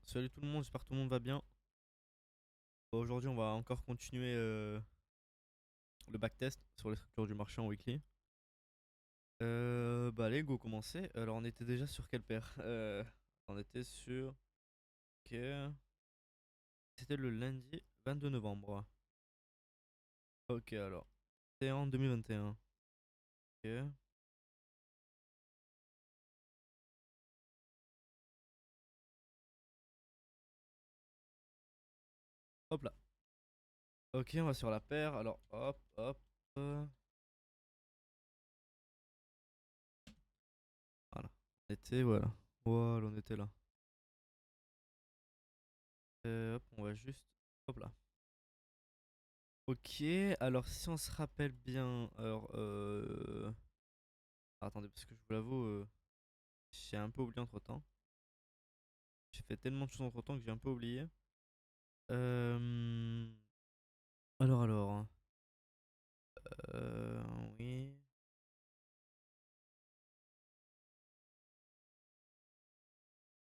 Salut tout le monde, j'espère que tout le monde va bien. Aujourd'hui, on va encore continuer le backtest sur les structures du marché en weekly. Bah allez, go commencer. Alors, on était déjà sur quelle paire On était sur... Ok. C'était le lundi 22 novembre. Ok, alors. C'était en 2021. Ok. Hop là. Ok, on va sur la paire. Alors, hop, hop. Voilà. On était, voilà. Voilà, on était là. Hop, on va juste... Hop là. Ok, alors si on se rappelle bien, alors attendez, parce que je vous l'avoue, j'ai un peu oublié entre temps. J'ai fait tellement de choses entre temps que j'ai un peu oublié. Euh... alors, euh... oui.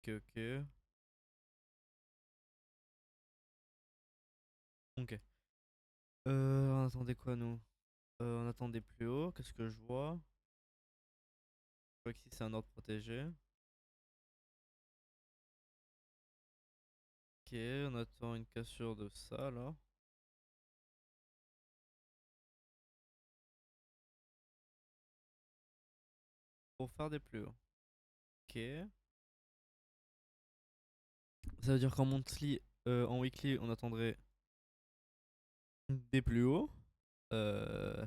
Ok, ok. Ok. On attendait quoi nous? On attendait plus haut, qu'est-ce que je vois? Je vois qu'ici c'est un ordre protégé. Ok, on attend une cassure de ça là. Pour faire des plus hauts. Ok. Ça veut dire qu'en monthly, en weekly, on attendrait des plus hauts. Euh...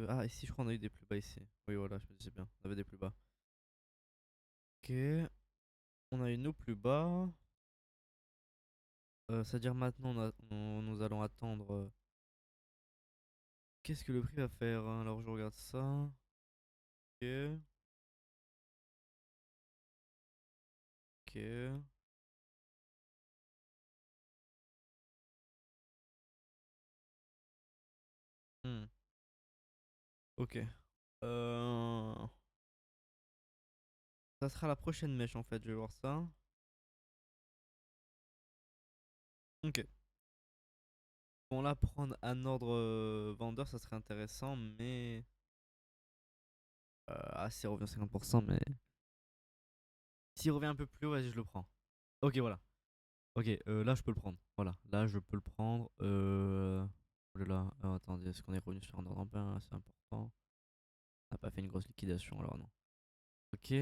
Ah, ici, je crois qu'on a eu des plus bas ici. Oui, voilà, je me disais bien. On avait des plus bas. Ok. On a eu nos plus bas. C'est-à-dire maintenant, nous allons attendre. Qu'est-ce que le prix va faire hein. Alors, je regarde ça. Ok. Ok. Hmm, ok. Euh, Ça sera la prochaine mèche en fait. Je vais voir ça. Ok. Bon, là, prendre un ordre vendeur, ça serait intéressant, mais. Ah, s'il revient 50%, mais. S'il revient un peu plus haut, vas-y, je le prends. Ok, voilà. Ok, là je peux le prendre. Voilà, là je peux le prendre. Oh là là, attendez, est-ce qu'on est revenu sur un ordre un peu assez important? On n'a pas fait une grosse liquidation alors non. Ok,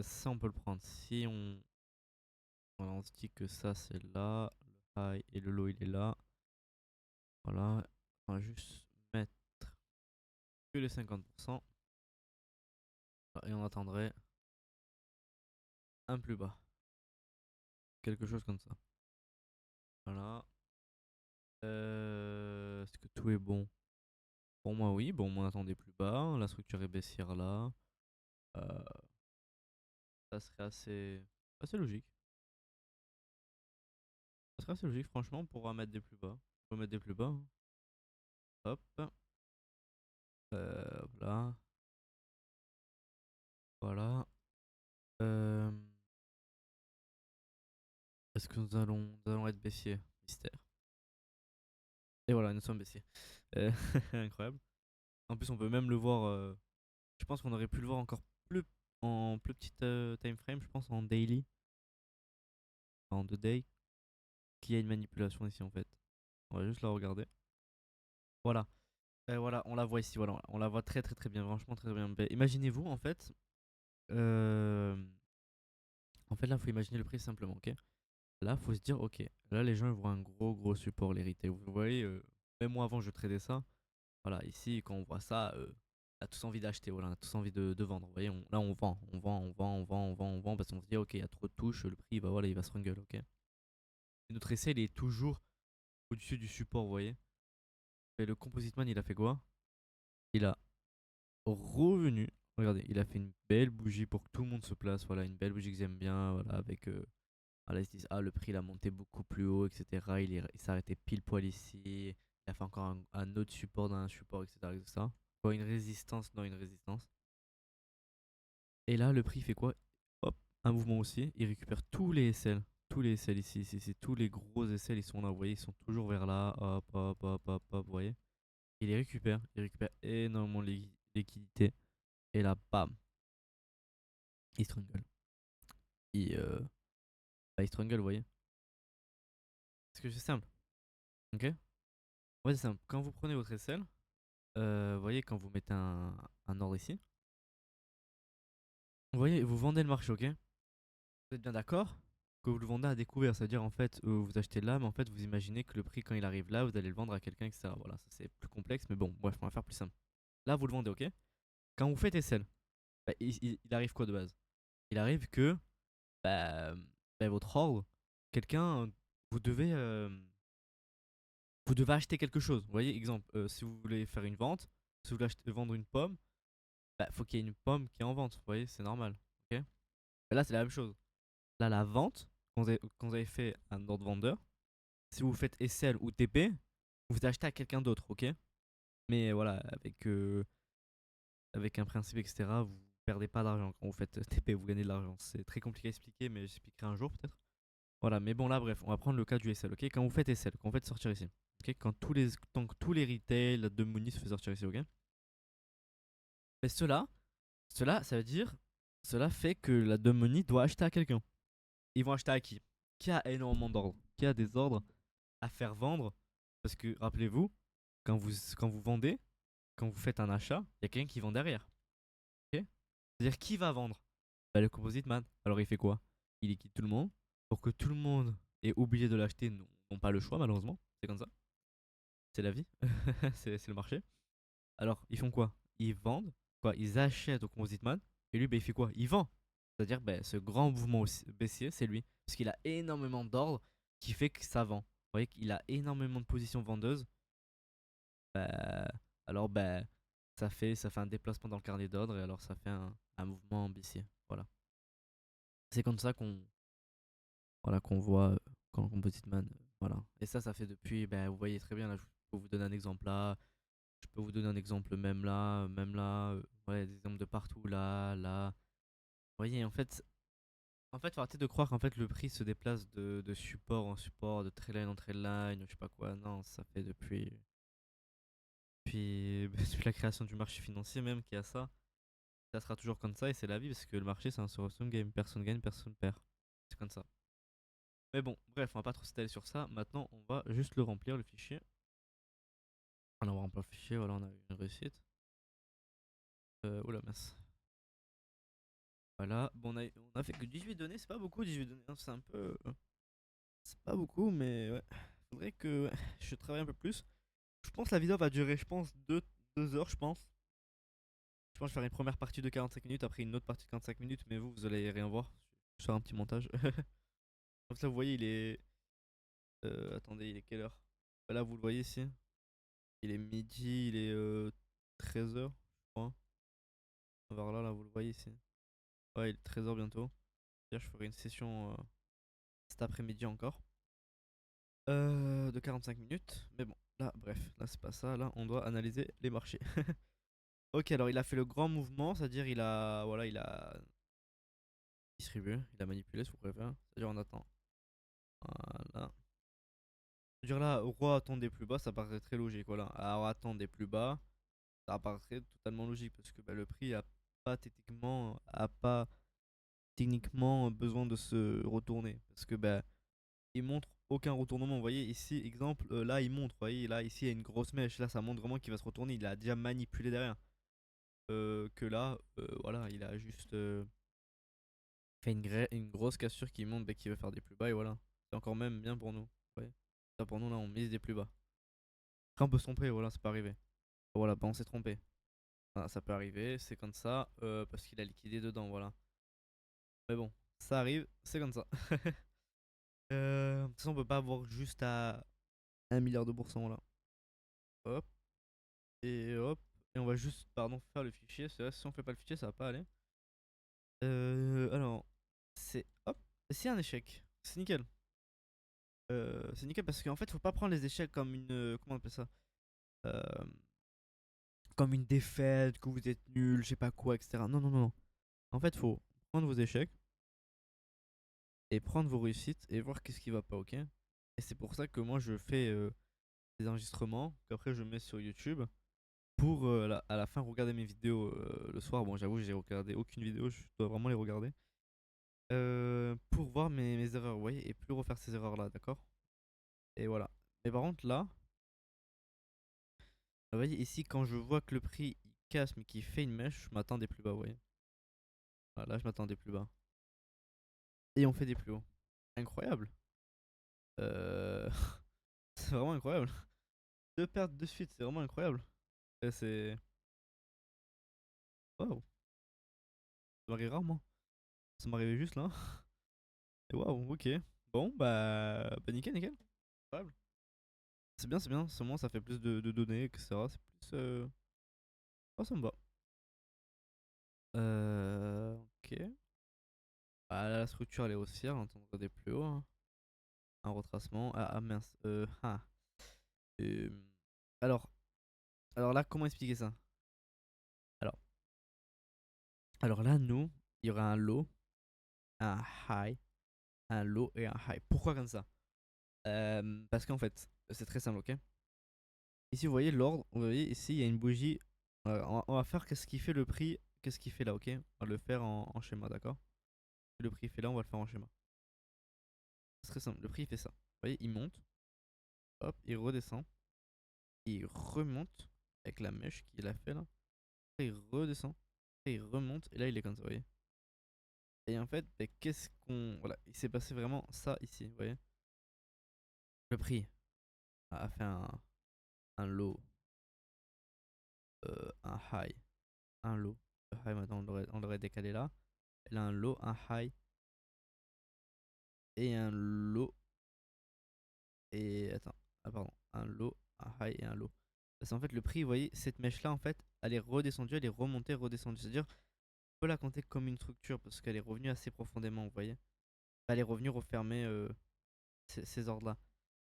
ça on peut le prendre. Si on, voilà, on se dit que ça c'est là, le high et le low il est là. Voilà, on va juste mettre que les 50%. Et on attendrait un plus bas. Quelque chose comme ça. Voilà. Est-ce que tout est bon? Pour moi oui, bon on attendait plus bas. La structure est baissière là. Euh, Ça serait assez logique. Ça serait assez logique, franchement, on pourra mettre des plus bas. On peut mettre des plus bas, hein. Hop. Voilà. Voilà. Euh, Est-ce que nous allons être baissier? Mystère. Et voilà, nous sommes baissiers. Euh, Incroyable. En plus, on peut même le voir. Je pense qu'on aurait pu le voir encore plus en plus petite time frame, je pense en daily, en 2 day, qu'il y a une manipulation ici en fait. On va juste la regarder. Voilà. Voilà, on la voit ici. Voilà, on la voit très très très bien, franchement très bien. Imaginez-vous en fait. Euh, En fait, là, faut imaginer le prix simplement, ok? Là, faut se dire, ok, là, les gens ils voient un gros gros support, les retail. Vous voyez, même moi avant, je tradais ça. Voilà, ici, quand on voit ça, on a tous envie d'acheter, voilà, on a tous envie de vendre. Vous voyez, là, on vend, on vend, on vend, on vend, on vend, on vend, parce qu'on se dit, ok, il y a trop de touches, le prix, bah voilà, il va se rungle, ok? Et notre essai, il est toujours au-dessus du support, vous voyez? Et le Composite Man, il a fait quoi? Il a revenu. Regardez, il a fait une belle bougie pour que tout le monde se place. Voilà, une belle bougie que j'aime bien, voilà, avec voilà, ils se disent, ah, le prix il a monté beaucoup plus haut, etc. Il s'est arrêté pile poil ici. Il a fait encore un autre support dans un support, etc. Quoi, une résistance dans une résistance. Et là, le prix il fait quoi? Hop, un mouvement haussier, il récupère tous les SL. Tous les SL ici, ici, tous les gros SL, ils sont là, vous voyez, ils sont toujours vers là. Hop, hop, hop, hop, hop, vous voyez. Il récupère énormément de liquidité. Et là, bam, il strangle. Il strangle, vous voyez. Parce que c'est simple, ok? Ouais, c'est simple. Quand vous prenez votre SL, vous voyez, quand vous mettez un ordre ici, vous voyez, vous vendez le marché, ok? Vous êtes bien d'accord que vous le vendez à découvert, c'est-à-dire en fait, vous achetez là, mais en fait, vous imaginez que le prix, quand il arrive là, vous allez le vendre à quelqu'un, etc. Voilà, ça c'est plus complexe, mais bon, bref, on va faire plus simple. Là, vous le vendez, ok? Quand vous faites SL, bah, il arrive quoi de base? Il arrive que bah, votre ordre, quelqu'un, vous devez acheter quelque chose. Vous voyez, exemple, si vous voulez faire une vente, si vous voulez vendre une pomme, bah, faut qu'il y ait une pomme qui est en vente. Vous voyez, c'est normal. Ok. Et là, c'est la même chose. Là, la vente, quand vous avez fait un ordre vendeur, si vous faites SL ou TP, vous achetez à quelqu'un d'autre, ok? Mais voilà, avec un principe, etc., vous perdez pas d'argent. Quand vous faites TP, vous gagnez de l'argent. C'est très compliqué à expliquer, mais j'expliquerai un jour peut-être. Voilà, mais bon, là, bref, on va prendre le cas du SL, ok? Quand vous faites SL, quand vous faites sortir ici, ok? Tant que tous les retails, la de money se fait sortir ici, ok? Mais ça veut dire, cela fait que la dumb money doit acheter à quelqu'un. Ils vont acheter à qui? Qui a énormément d'ordres? Qui a des ordres à faire vendre? Parce que rappelez-vous, quand vous vendez, quand vous faites un achat, il y a quelqu'un qui vend derrière. Ok. C'est-à-dire qui va vendre? Bah, le composite man. Alors il fait quoi? Il liquide tout le monde pour que tout le monde ait oublié de l'acheter, n'ont pas le choix malheureusement. C'est comme ça. C'est la vie. C'est le marché. Alors ils font quoi? Ils vendent, quoi? Ils achètent au composite man et lui, bah, il fait quoi? Il vend. C'est-à-dire bah, ce grand mouvement baissier, c'est lui. Parce qu'il a énormément d'ordres qui fait que ça vend. Vous voyez qu'il a énormément de positions vendeuses. Bah, alors bah, ça fait un déplacement dans le carnet d'ordre et alors ça fait un mouvement baissier. Voilà. C'est comme ça qu'on voit quand le composite man. Voilà. Et ça fait depuis, bah, vous voyez très bien, là, je peux vous donner un exemple là. Je peux vous donner un exemple même là. Ouais, des exemples de partout, là, là. Vous voyez, faut arrêter de croire qu'en fait le prix se déplace de support en support, de trendline en trendline, je sais pas quoi. Non, ça fait depuis la création du marché financier même qu'il y a ça. Ça sera toujours comme ça et c'est la vie parce que le marché c'est un zero sum game. Personne gagne, personne perd. C'est comme ça. Mais bon, bref, on va pas trop s'étaler sur ça. Maintenant, on va juste le remplir le fichier. Alors, on va remplir le fichier, voilà, on a eu une réussite. Oula, mince. Voilà, bon, on a fait que 18 données, c'est pas beaucoup 18 données, hein, c'est un peu. C'est pas beaucoup, mais ouais. Faudrait que ouais, je travaille un peu plus. Je pense que la vidéo va durer, je pense, 2 heures, je pense. Je pense que je vais faire une première partie de 45 minutes, après une autre partie de 45 minutes, mais vous allez rien voir. Je vais faire un petit montage. Comme ça, vous voyez, il est. Attendez, il est quelle heure? Là, vous le voyez ici. Il est midi, il est 13 h, je crois. Vers là, vous le voyez ici. Ouais, il est 13 h bientôt. C'est-à-dire, je ferai une session cet après-midi encore. De 45 minutes. Mais bon, là, bref, là, c'est pas ça. Là, on doit analyser les marchés. Ok, alors il a fait le grand mouvement, c'est-à-dire voilà, il a distribué, il a manipulé, si vous préférez. C'est-à-dire, on attend. Voilà. C'est-à-dire là, roi attend des plus bas, ça paraît très logique. Voilà. Alors, attend des plus bas, ça paraîtrait totalement logique parce que bah, le prix a pas techniquement besoin de se retourner parce que bah il montre aucun retournement. Vous voyez ici, exemple, là il montre, vous voyez là ici il y a une grosse mèche, là ça montre vraiment qu'il va se retourner, il a déjà manipulé derrière. Que là, voilà, il a juste fait une grosse cassure qui montre bah, qu'il veut faire des plus bas et voilà. C'est encore même bien pour nous. Ouais. Ça pour nous là on mise des plus bas. Après on peut se tromper, voilà, ça peut arriver. Voilà, bah on s'est trompé. Voilà, ça peut arriver, c'est comme ça, parce qu'il a liquidé dedans, voilà. Mais bon, ça arrive, c'est comme ça. De toute façon, on peut pas avoir juste à 1 milliard de pourcents là. Hop, et hop. Et on va juste, pardon, faire le fichier. C'est vrai, si on fait pas le fichier, ça va pas aller. Alors, c'est. Hop, c'est un échec. C'est nickel. C'est nickel parce qu'en fait, faut pas prendre les échecs comme une. Comment on appelle ça? Euh, Comme une défaite, que vous êtes nul, je sais pas quoi, etc. Non, non, non, non. En fait, faut prendre vos échecs et prendre vos réussites et voir qu'est-ce qui va pas, ok? Et c'est pour ça que moi je fais des enregistrements qu'après je mets sur YouTube pour à la fin regarder mes vidéos le soir. Bon, j'avoue, j'ai regardé aucune vidéo, je dois vraiment les regarder. Pour voir mes erreurs, vous voyez, et plus refaire ces erreurs-là, d'accord? Et voilà. Mais par contre, là, vous voyez, ici, quand je vois que le prix il casse mais qu'il fait une mèche, je m'attendais plus bas, vous voyez. Voilà, là, je m'attendais plus bas. Et on fait des plus hauts. Incroyable. Euh... c'est vraiment incroyable. Deux pertes de suite, c'est vraiment incroyable. Et c'est. Waouh. Ça m'arrive rarement. Ça m'arrivait juste là. Et waouh, ok. Bon, bah nickel, nickel. Incroyable. C'est bien, c'est bien. Au moins, ça fait plus de données, etc. C'est plus. Oh, ça me va. Ok. Ah, là, la structure, elle est haussière. On entendra des plus hauts, hein. Un retracement. Ah, mince. Euh, alors, alors là, comment expliquer ça? Alors, alors là, nous, il y aura un low, un high, un low et un high. Pourquoi comme ça? Parce qu'en fait, c'est très simple, ok? Ici, vous voyez l'ordre, vous voyez, ici, il y a une bougie. On va faire qu'est-ce qui fait le prix, qu'est-ce qui fait là, ok? On va le faire en schéma, d'accord? Le prix fait là, on va le faire en schéma. C'est très simple, le prix il fait ça. Vous voyez, il monte, hop, il redescend, il remonte avec la mèche qu'il a fait là. Après, il redescend, après, il remonte, et là, il est comme ça, vous voyez? Et en fait, bah, qu'est-ce qu'on. Voilà, il s'est passé vraiment ça ici, vous voyez? Le prix a fait un low, un high, un low. Le high, maintenant, on l'aurait décalé là. Elle a un low, un high et un low. Et attends, ah pardon, un low, un high et un low. Parce qu'en fait, le prix, vous voyez, cette mèche là, en fait, elle est redescendue, elle est remontée, redescendue. C'est-à-dire, on peut la compter comme une structure parce qu'elle est revenue assez profondément, vous voyez. Elle est revenue refermer ces ordres-là.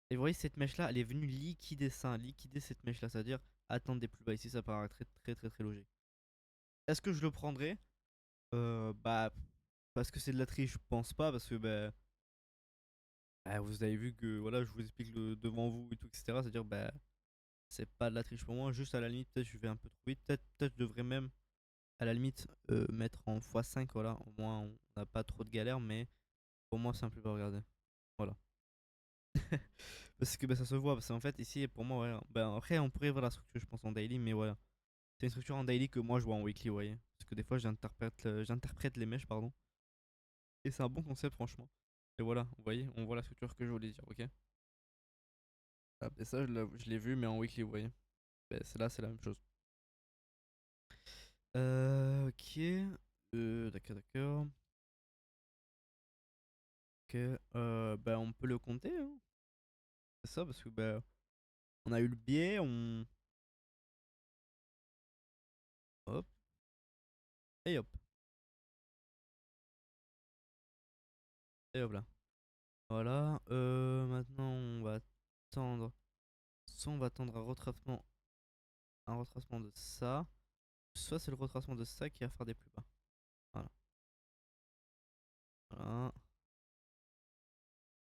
Et vous voyez, cette mèche-là, elle est venue liquider ça, liquider cette mèche-là, c'est-à-dire attendre des plus bas. Ici, ça paraît très très très très logique. Est-ce que je le prendrais? Bah, parce que c'est de la triche, je pense pas, parce que vous avez vu que voilà, je vous explique devant vous et tout, etc. C'est-à-dire, c'est pas de la triche pour moi, juste à la limite, peut-être je vais un peu trop vite, peut-être je devrais même, à la limite, mettre en x5, voilà, au moins on n'a pas trop de galères, mais pour moi, c'est un peu pas regarder. Voilà. Parce que ça se voit, parce qu'en fait, ici, pour moi, ouais, après, on pourrait voir la structure, je pense, en daily, mais voilà. C'est une structure en daily que moi je vois en weekly, vous voyez. Parce que des fois, j'interprète les mèches, pardon. Et c'est un bon concept, franchement. Et voilà, vous voyez, on voit la structure que je voulais dire, ok? Hop, et ça, je l'ai vu, mais en weekly, vous voyez. C'est là, c'est la même chose. Ok. D'accord, d'accord. Ok. On peut le compter, hein. C'est ça, parce que on a eu le biais, on. Hop, et hop, et hop là. Voilà. Maintenant, on va tendre. Soit on va tendre un retracement de ça. Soit c'est le retracement de ça qui va faire des plus bas. Voilà. Voilà.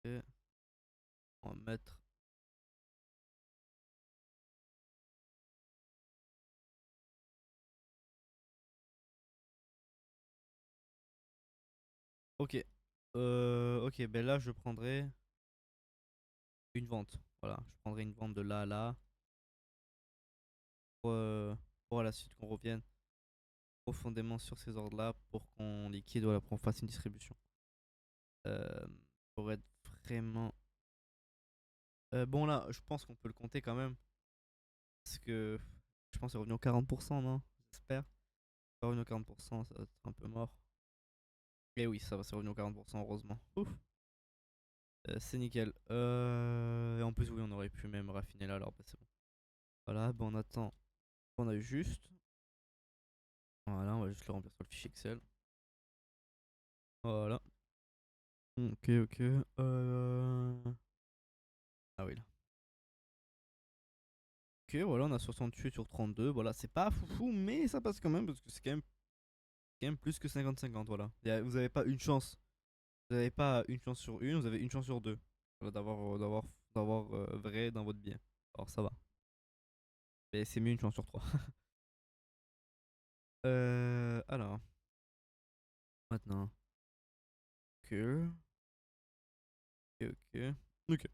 Et on va mettre. Ok. Ok, là je prendrai une vente. Voilà, je prendrai une vente de là à là. Pour, pour à la suite qu'on revienne profondément sur ces ordres-là pour qu'on liquide, voilà, pour qu'on fasse une distribution. Euh, pour être vraiment. Bon, là, je pense qu'on peut le compter quand même. Parce que je pense que c'est revenu au 40%, non? J'espère. C'est revenu au 40%, ça va être un peu mort. Et oui, ça va, c'est revenu au 40%, heureusement. Ouf. C'est nickel. Et en plus, oui, on aurait pu même raffiner là, alors c'est bon. Voilà, on attend. On a eu juste. Voilà, on va juste le remplir sur le fichier Excel. Voilà. Ok, ok. Ah oui, là. Ok, voilà, on a 68 sur 32. Voilà, c'est pas foufou, mais ça passe quand même parce que c'est quand même quand même plus que 50-50, voilà. Vous avez pas une chance. Vous avez pas une chance sur une, vous avez une chance sur deux. Voilà, d'avoir vrai dans votre biais. Alors ça va. Mais c'est mieux une chance sur trois. Alors, maintenant. Que. Ok, ok. Ok.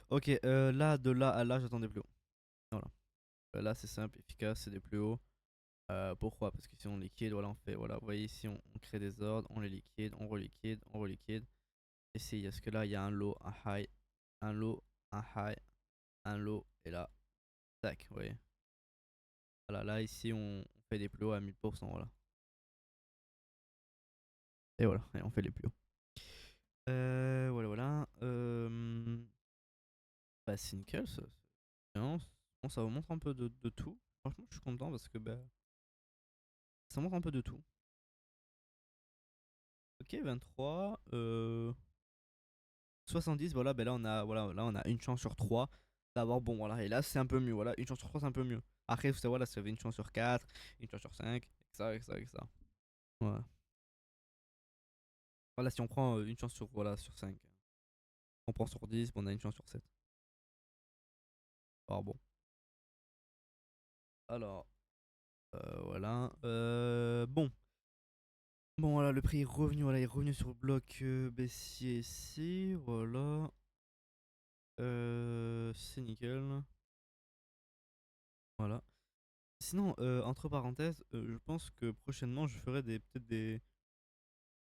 Ok, là, de là à là, j'attendais plus haut. Voilà. Là, c'est simple, efficace, c'est des plus hauts. Pourquoi? Parce que si on liquide, voilà, on fait, voilà, vous voyez ici, on crée des ordres, on les liquide, on reliquide, on reliquide. Ici, parce que là, il y a un low, un high, un low, un high, un low, et là, tac, vous voyez. Voilà, là, ici, on fait des plus hauts à 1000%, voilà. Et voilà, et on fait les plus hauts. Voilà, voilà. Bah, c'est nickel, ça. Bien. Bon, ça vous montre un peu de tout. Franchement, je suis content parce que bah, ça montre un peu de tout. Ok, 23. 70, voilà, ben voilà, là, on a une chance sur 3 d'avoir bon, voilà. Et là, c'est un peu mieux, voilà. Une chance sur 3 c'est un peu mieux. Après, vous savez, voilà, si vous avez une chance sur 4 une chance sur 5 etc. Voilà. Voilà, si on prend une chance sur, voilà, sur 5 on prend sur 10 bon, on a une chance sur 7. Alors bon. Alors, voilà. Bon. Bon, voilà, le prix est revenu, voilà, il est revenu sur le bloc baissier ici, voilà. C'est nickel. Voilà. Sinon, entre parenthèses, je pense que prochainement, je ferai peut-être des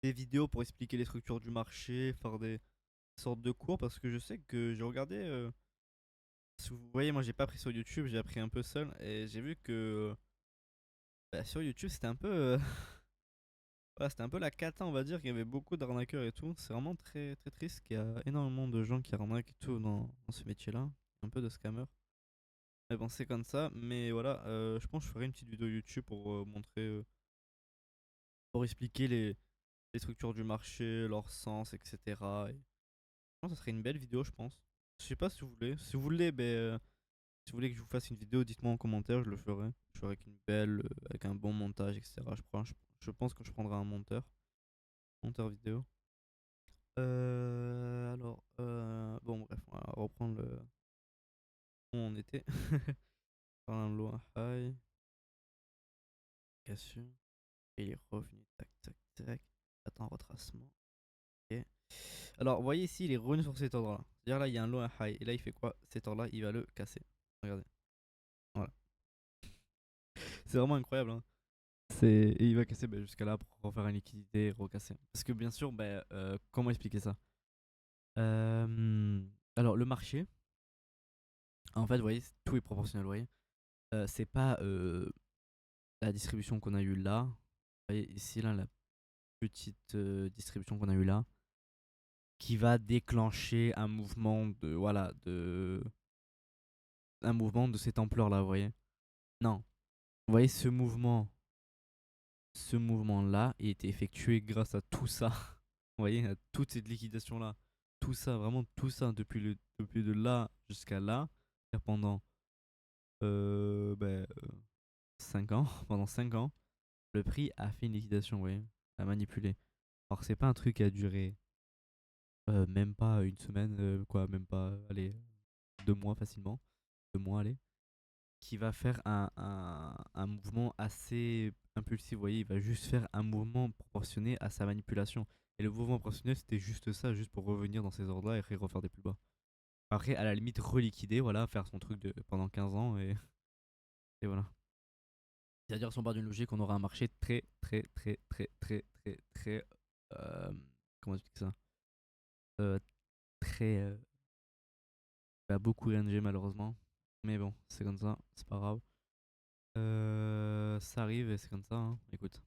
vidéos pour expliquer les structures du marché, faire des sortes de cours, parce que je sais que j'ai regardé. Si vous voyez, moi, j'ai pas appris sur YouTube, j'ai appris un peu seul, et j'ai vu que bah, sur YouTube, c'était un peu, voilà, c'était un peu la cata, on va dire, qu'il y avait beaucoup d'arnaqueurs et tout. C'est vraiment très, très triste qu'il y a énormément de gens qui arnaquent et tout dans ce métier-là, un peu de scammers. Mais bon, c'est comme ça. Mais voilà, je pense que je ferai une petite vidéo YouTube pour montrer, pour expliquer les structures du marché, leur sens, etc. Et je pense que ça serait une belle vidéo, je pense. Je sais pas si vous voulez. Si vous voulez, ben, si vous voulez que je vous fasse une vidéo, dites-moi en commentaire, je le ferai. Je ferai avec une belle, avec un bon montage, etc. Je pense que je prendrai un monteur vidéo. Alors, bon, bref, on va reprendre où on était. Par un low, un high, cassure. Et il est revenu, tac, tac, tac. Attends, retracement. Ok. Alors, vous voyez ici, il est revenu sur cet ordre-là. C'est-à-dire là, il y a un low, un high. Et là, il fait quoi? Cet ordre-là, il va le casser. Regardez. Voilà. C'est vraiment incroyable, hein. Et il va casser bah, jusqu'à là pour refaire une liquidité et recasser. Parce que bien sûr, bah, comment expliquer ça? Euh, Alors, le marché, en fait, vous voyez, tout est proportionnel, vous voyez. C'est pas la distribution qu'on a eue là. Vous voyez, ici, là, la petite distribution qu'on a eue là, qui va déclencher un mouvement de, voilà, un mouvement de cette ampleur-là, vous voyez. Non. Vous voyez, ce mouvement-là, il a été effectué grâce à tout ça. Vous voyez, à toute cette liquidation-là. Tout ça, vraiment tout ça, depuis de là jusqu'à là, pendant ben, 5 ans, pendant 5 ans, le prix a fait une liquidation, vous voyez, a manipulé. Alors c'est pas un truc qui a duré même pas une semaine, quoi, même pas, allez, 2 mois facilement, 2 mois, allez, qui va faire un mouvement assez impulsif, vous voyez, il va juste faire un mouvement proportionné à sa manipulation. Et le mouvement proportionnel, c'était juste ça, juste pour revenir dans ces ordres-là et refaire des plus bas. Après, à la limite, reliquider, voilà, faire son truc pendant 15 ans et voilà. C'est-à-dire, si on part d'une logique, on aura un marché très, très, très, très, très, très, très. euh, Comment expliquer ça? Très. Bah, beaucoup RNG, malheureusement. Mais bon, c'est comme ça, c'est pas grave. Ça arrive et c'est comme ça, hein. Écoute.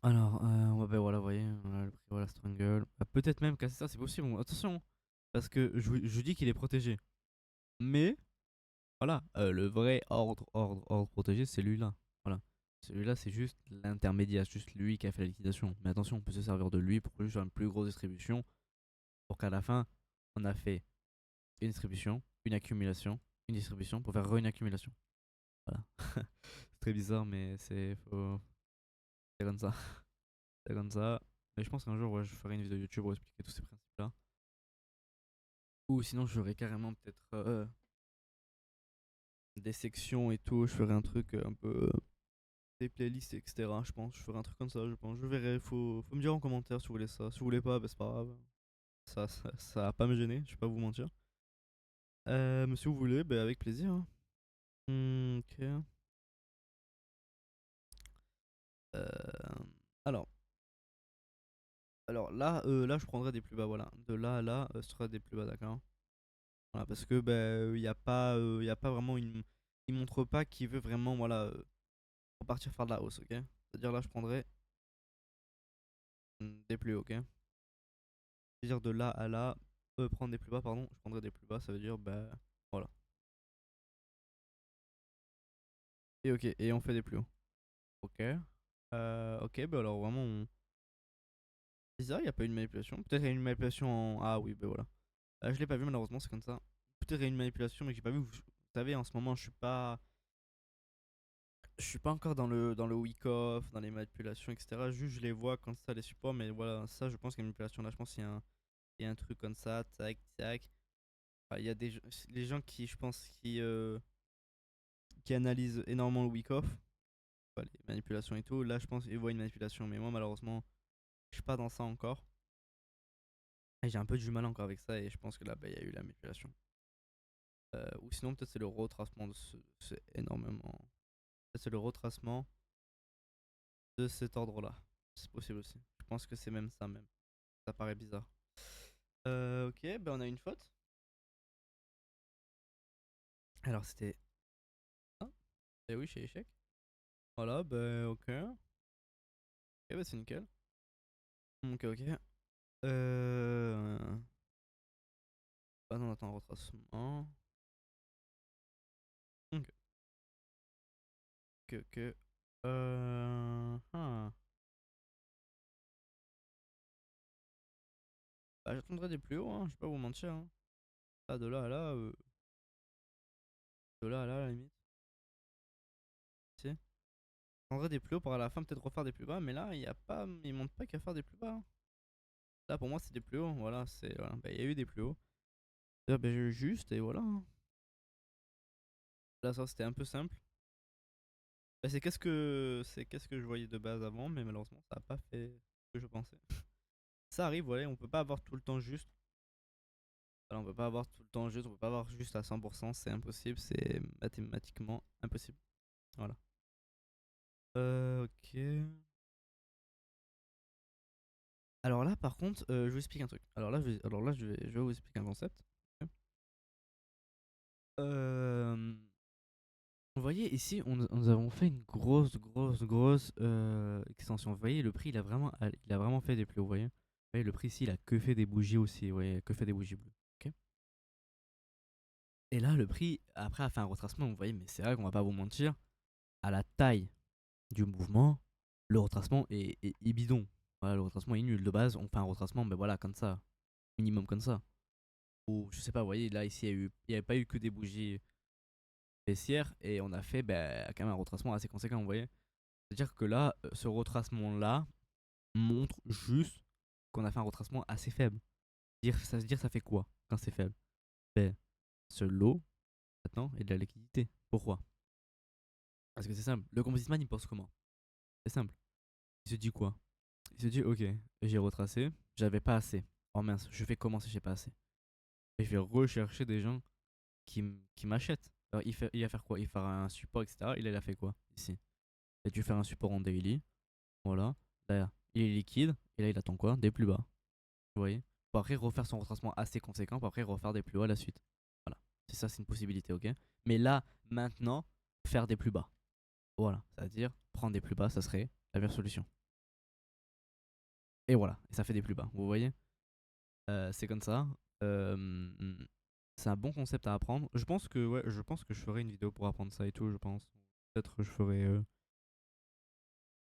Alors, ben voilà, vous voyez, voilà, le prix, voilà, Strangle. Bah, peut-être même casser ça, c'est possible. Attention, parce que je dis qu'il est protégé. Mais, voilà, le vrai ordre protégé, c'est lui-là. Voilà. Celui-là, c'est juste l'intermédiaire, juste lui qui a fait la liquidation. Mais attention, on peut se servir de lui pour juste faire une plus grosse distribution. Pour qu'à la fin, on a fait une distribution, une accumulation, une distribution pour faire une accumulation. Voilà. très bizarre, mais c'est comme ça. C'est comme ça. Mais je pense qu'un jour, ouais, je ferai une vidéo YouTube pour expliquer tous ces principes-là. Ou sinon, je ferai carrément peut-être des sections et tout. Je ferai un truc un peu des playlists, etc. Je pense. Je ferai un truc comme ça, je pense. Je verrai. Faut me dire en commentaire si vous voulez ça. Si vous voulez pas, bah, c'est pas grave. Ça va pas me gêner, je vais pas vous mentir. Mais si vous voulez, bah, avec plaisir, hein. Ok. Euh, alors, là, je prendrai des plus bas, voilà. De là à là, ce sera des plus bas, d'accord. Voilà, parce que y a pas vraiment une. Il montre pas qu'il veut vraiment, voilà, repartir faire de la hausse, ok. C'est-à-dire là, je prendrai des plus hauts, ok. C'est-à-dire de là à là, prendre des plus bas, pardon, je prendrai des plus bas, ça veut dire, bah, voilà. Et ok, et on fait des plus hauts. Ok. Ok, bah alors vraiment, bizarre, il n'y a pas eu de manipulation. Peut-être il y a eu une manipulation en. Ah oui, bah voilà. Je l'ai pas vu malheureusement, c'est comme ça. Peut-être il y a eu une manipulation, mais que j'ai pas vu. Vous savez, en ce moment, je suis pas encore dans le week-off, dans les manipulations, etc. Juste, je les vois quand ça les supports, mais voilà, ça, je pense qu'il y a une manipulation là. Je pense qu'il y a un truc comme ça, tac, tac. Enfin, il y a les gens qui, je pense, qui analysent énormément le week-off, enfin, les manipulations et tout. Là, je pense qu'ils voient une manipulation, mais moi, malheureusement, je suis pas dans ça encore. Et j'ai un peu du mal encore avec ça, et je pense que là, bah, il y a eu la manipulation. Ou sinon, peut-être c'est le retracement de c'est énormément. Peut-être c'est le retracement de cet ordre-là. C'est possible aussi. Je pense que c'est même ça, même. Ça paraît bizarre. Ok, ben on a une faute. Alors c'était. Ah, et oui, chez échec. Voilà, ben ok. Ok, ben c'est nickel. Ok, ok. Euh. Ah non, attends, retracement. Ok, ok, ok. Ah. Bah, j'attendrai des plus hauts, hein. Je vais pas vous mentir, hein. Ah, de là à là, de là à là, à la limite. Si. J'attendrai des plus hauts pour à la fin peut-être refaire des plus bas, mais là, il y a pas. Il montre pas qu'il y a faire des plus bas, hein. Là, pour moi, c'est des plus hauts. Voilà, c'est. Voilà. Bah, il y a eu des plus hauts. Là, bah, j'ai eu juste, et voilà, hein. Là, ça, c'était un peu simple. Bah, c'est qu'est-ce que je voyais de base avant, mais malheureusement, ça a pas fait ce que je pensais. Ça arrive, ouais, on peut pas avoir tout le temps juste. Voilà, on peut pas avoir tout le temps juste, on peut pas avoir juste à 100%, c'est impossible, c'est mathématiquement impossible. Voilà. Ok. Alors là, par contre, je vous explique un truc. Alors là, je vais vous expliquer un concept. Ok. Euh, Vous voyez, ici, nous avons fait une grosse, grosse, grosse extension. Vous voyez, le prix, il a vraiment fait des plus hauts, vous voyez. Vous voyez, le prix ici, il a que fait des bougies aussi, vous voyez, que fait des bougies bleues. Ok. Et là, le prix, après, a fait un retracement, vous voyez, mais c'est vrai qu'on va pas vous mentir, à la taille du mouvement, le retracement est bidon. Voilà, le retracement est nul. De base, on fait un retracement, mais voilà, comme ça, minimum comme ça. Ou je sais pas, vous voyez, là, ici, il y avait pas eu que des bougies baissières, et on a fait bah, quand même un retracement assez conséquent, vous voyez. C'est-à-dire que là, ce retracement-là montre juste qu'on a fait un retracement assez faible. Ça veut dire ça fait quoi quand c'est faible? Ben, ce lot, maintenant, et de la liquidité. Pourquoi? Parce que c'est simple. Le composite man, il pense comment? C'est simple. Il se dit quoi? Il se dit, ok, j'ai retracé, j'avais pas assez. Oh mince, je fais comment si j'ai pas assez? Et je vais rechercher des gens qui m'achètent. Alors, il va faire quoi? Il va faire un support, etc. Il a fait quoi? Ici. Il a dû faire un support en daily. Voilà. Là, il est liquide. Et là, il attend quoi? Des plus bas. Vous voyez? Pour après refaire son retracement assez conséquent, pour après refaire des plus hauts à la suite. Voilà. C'est ça, c'est une possibilité, ok? Mais là, maintenant, faire des plus bas. Voilà. C'est-à-dire, prendre des plus bas, ça serait la meilleure solution. Et voilà. Et ça fait des plus bas. Vous voyez? C'est comme ça. Euh, c'est un bon concept à apprendre. Je pense que, ouais, je pense que je ferai une vidéo pour apprendre ça et tout, je pense. Peut-être que je ferai.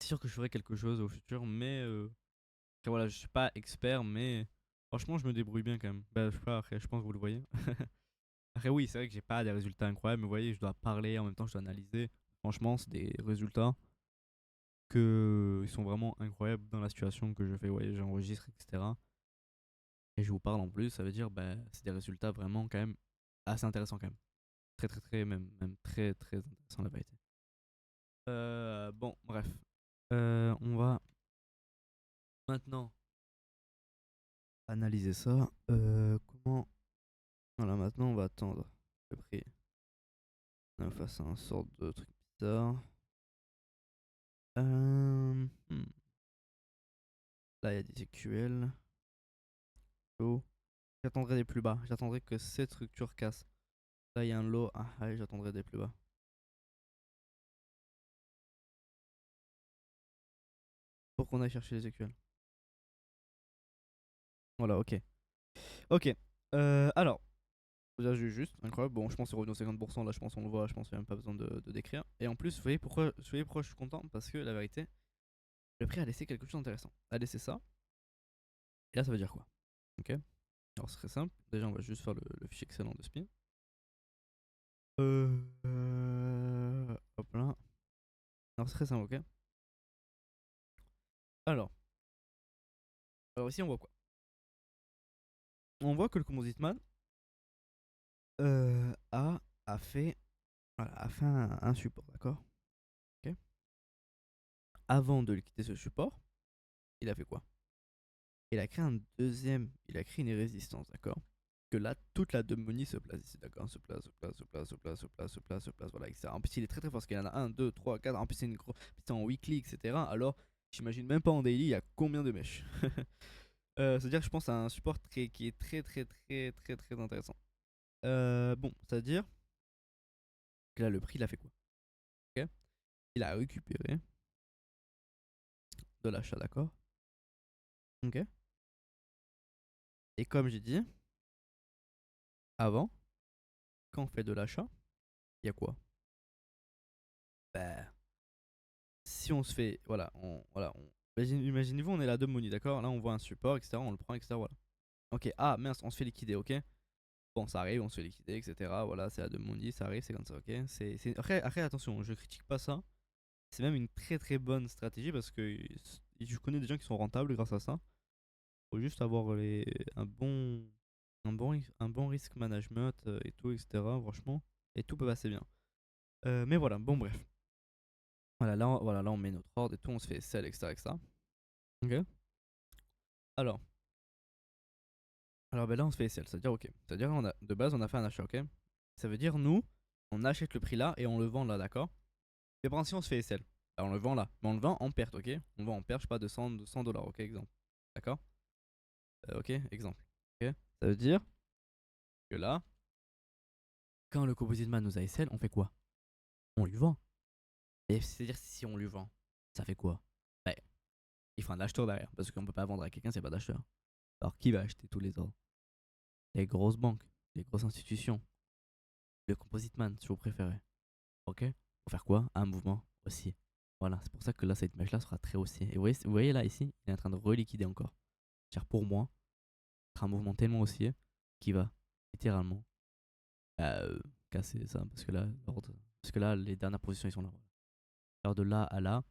C'est sûr que je ferai quelque chose au futur, mais. Après, voilà, je suis pas expert, mais. Franchement, je me débrouille bien quand même. Bah, je sais pas, après, je pense que vous le voyez. Après, oui, c'est vrai que j'ai pas des résultats incroyables, mais vous voyez, je dois parler, en même temps, je dois analyser. franchement, c'est des résultats que ils sont vraiment incroyables dans la situation que je fais. Ouais, j'enregistre, etc. Et je vous parle en plus, ça veut dire, bah, c'est des résultats vraiment quand même assez intéressants quand même. Très, très, très, même très, très intéressant la vérité. Bon, bref. On va maintenant analyser ça. Comment. Voilà, maintenant on va attendre le prix. On face à un sorte de truc bizarre. Là, il y a des EQL. Low. J'attendrai des plus bas. J'attendrai que cette structure casse. Là, il y a un low. Ah, allez, j'attendrai des plus bas. Pour qu'on aille chercher les EQL. Voilà, ok. Ok. Alors, déjà, j'ai juste, incroyable. Bon, je pense que c'est revenu au 50%. Là, je pense qu'on le voit. Je pense qu'il n'y a même pas besoin de décrire. Et en plus, vous voyez pourquoi je suis content? Parce que la vérité, le prix a laissé quelque chose d'intéressant. A laissé ça. Et là, ça veut dire quoi? Ok. Alors, c'est très simple. Déjà, on va juste faire le fichier Excel en 2 spin. Hop là. Alors, c'est très simple, ok. Alors, ici, on voit quoi? On voit que le Composite Man a fait, voilà, a fait un support, d'accord? Ok. Avant de quitter ce support, il a fait quoi? Il a créé un deuxième, il a créé une résistance, d'accord? Que là, toute la démonie se place ici, d'accord? Se place, se place, se place, se place, se place, se place, se place, voilà, etc. En plus, il est très très fort parce qu'il y en a 1, 2, 3, 4. En plus, c'est en weekly, etc. Alors, j'imagine même pas en daily, il y a combien de mèches. C'est-à-dire que je pense à un support qui est très très très très très intéressant. Bon, c'est-à-dire que là, le prix, il a fait quoi? Ok. Il a récupéré de l'achat, d'accord? Ok. Et comme j'ai dit, avant, quand on fait de l'achat, il y a quoi? Bah, si on se fait. Voilà, imaginez-vous, on est là de money, d'accord? Là, on voit un support, etc. On le prend, etc. Voilà. Ok, ah mince, on se fait liquider, ok? Bon, ça arrive, on se fait liquider, etc. Voilà, c'est la de money, ça arrive, c'est comme ça, ok? Après, attention, je critique pas ça. C'est même une très très bonne stratégie parce que je connais des gens qui sont rentables grâce à ça. Faut juste avoir un bon risk management et tout, etc. Franchement, et tout peut passer bien. Mais voilà, bon, bref. Voilà, là on met notre ordre et tout, on se fait sell, etc. etc. Ok. Alors, ben là on se fait sell, c'est-à-dire ok. C'est-à-dire de base on a fait un achat, ok. Ça veut dire nous, on achète le prix là et on le vend là, d'accord. Et par exemple, si on se fait sell, bah, on le vend là, mais on le vend en perte, ok. On vend en perte, je sais pas, de 100 dollars, ok, exemple. D'accord. Ok, exemple. Ok. Ça veut dire que là, quand le composite man nous a sell, on fait quoi? On lui vend. Et c'est-à-dire si on lui vend, ça fait quoi? Bah, il faut un acheteur derrière, parce qu'on peut pas vendre à quelqu'un s'il n'y a pas d'acheteur. Alors qui va acheter tous les ordres? Les grosses banques, les grosses institutions, le composite man si vous préférez. Ok. Pour faire quoi? Un mouvement haussier. Voilà, c'est pour ça que là, cette mèche là sera très haussier. Et vous voyez là, ici, il est en train de reliquider encore. Car pour moi, c'est un mouvement tellement haussier qui va littéralement bah, casser ça. Parce que là, les dernières positions, ils sont là. Alors de là à là,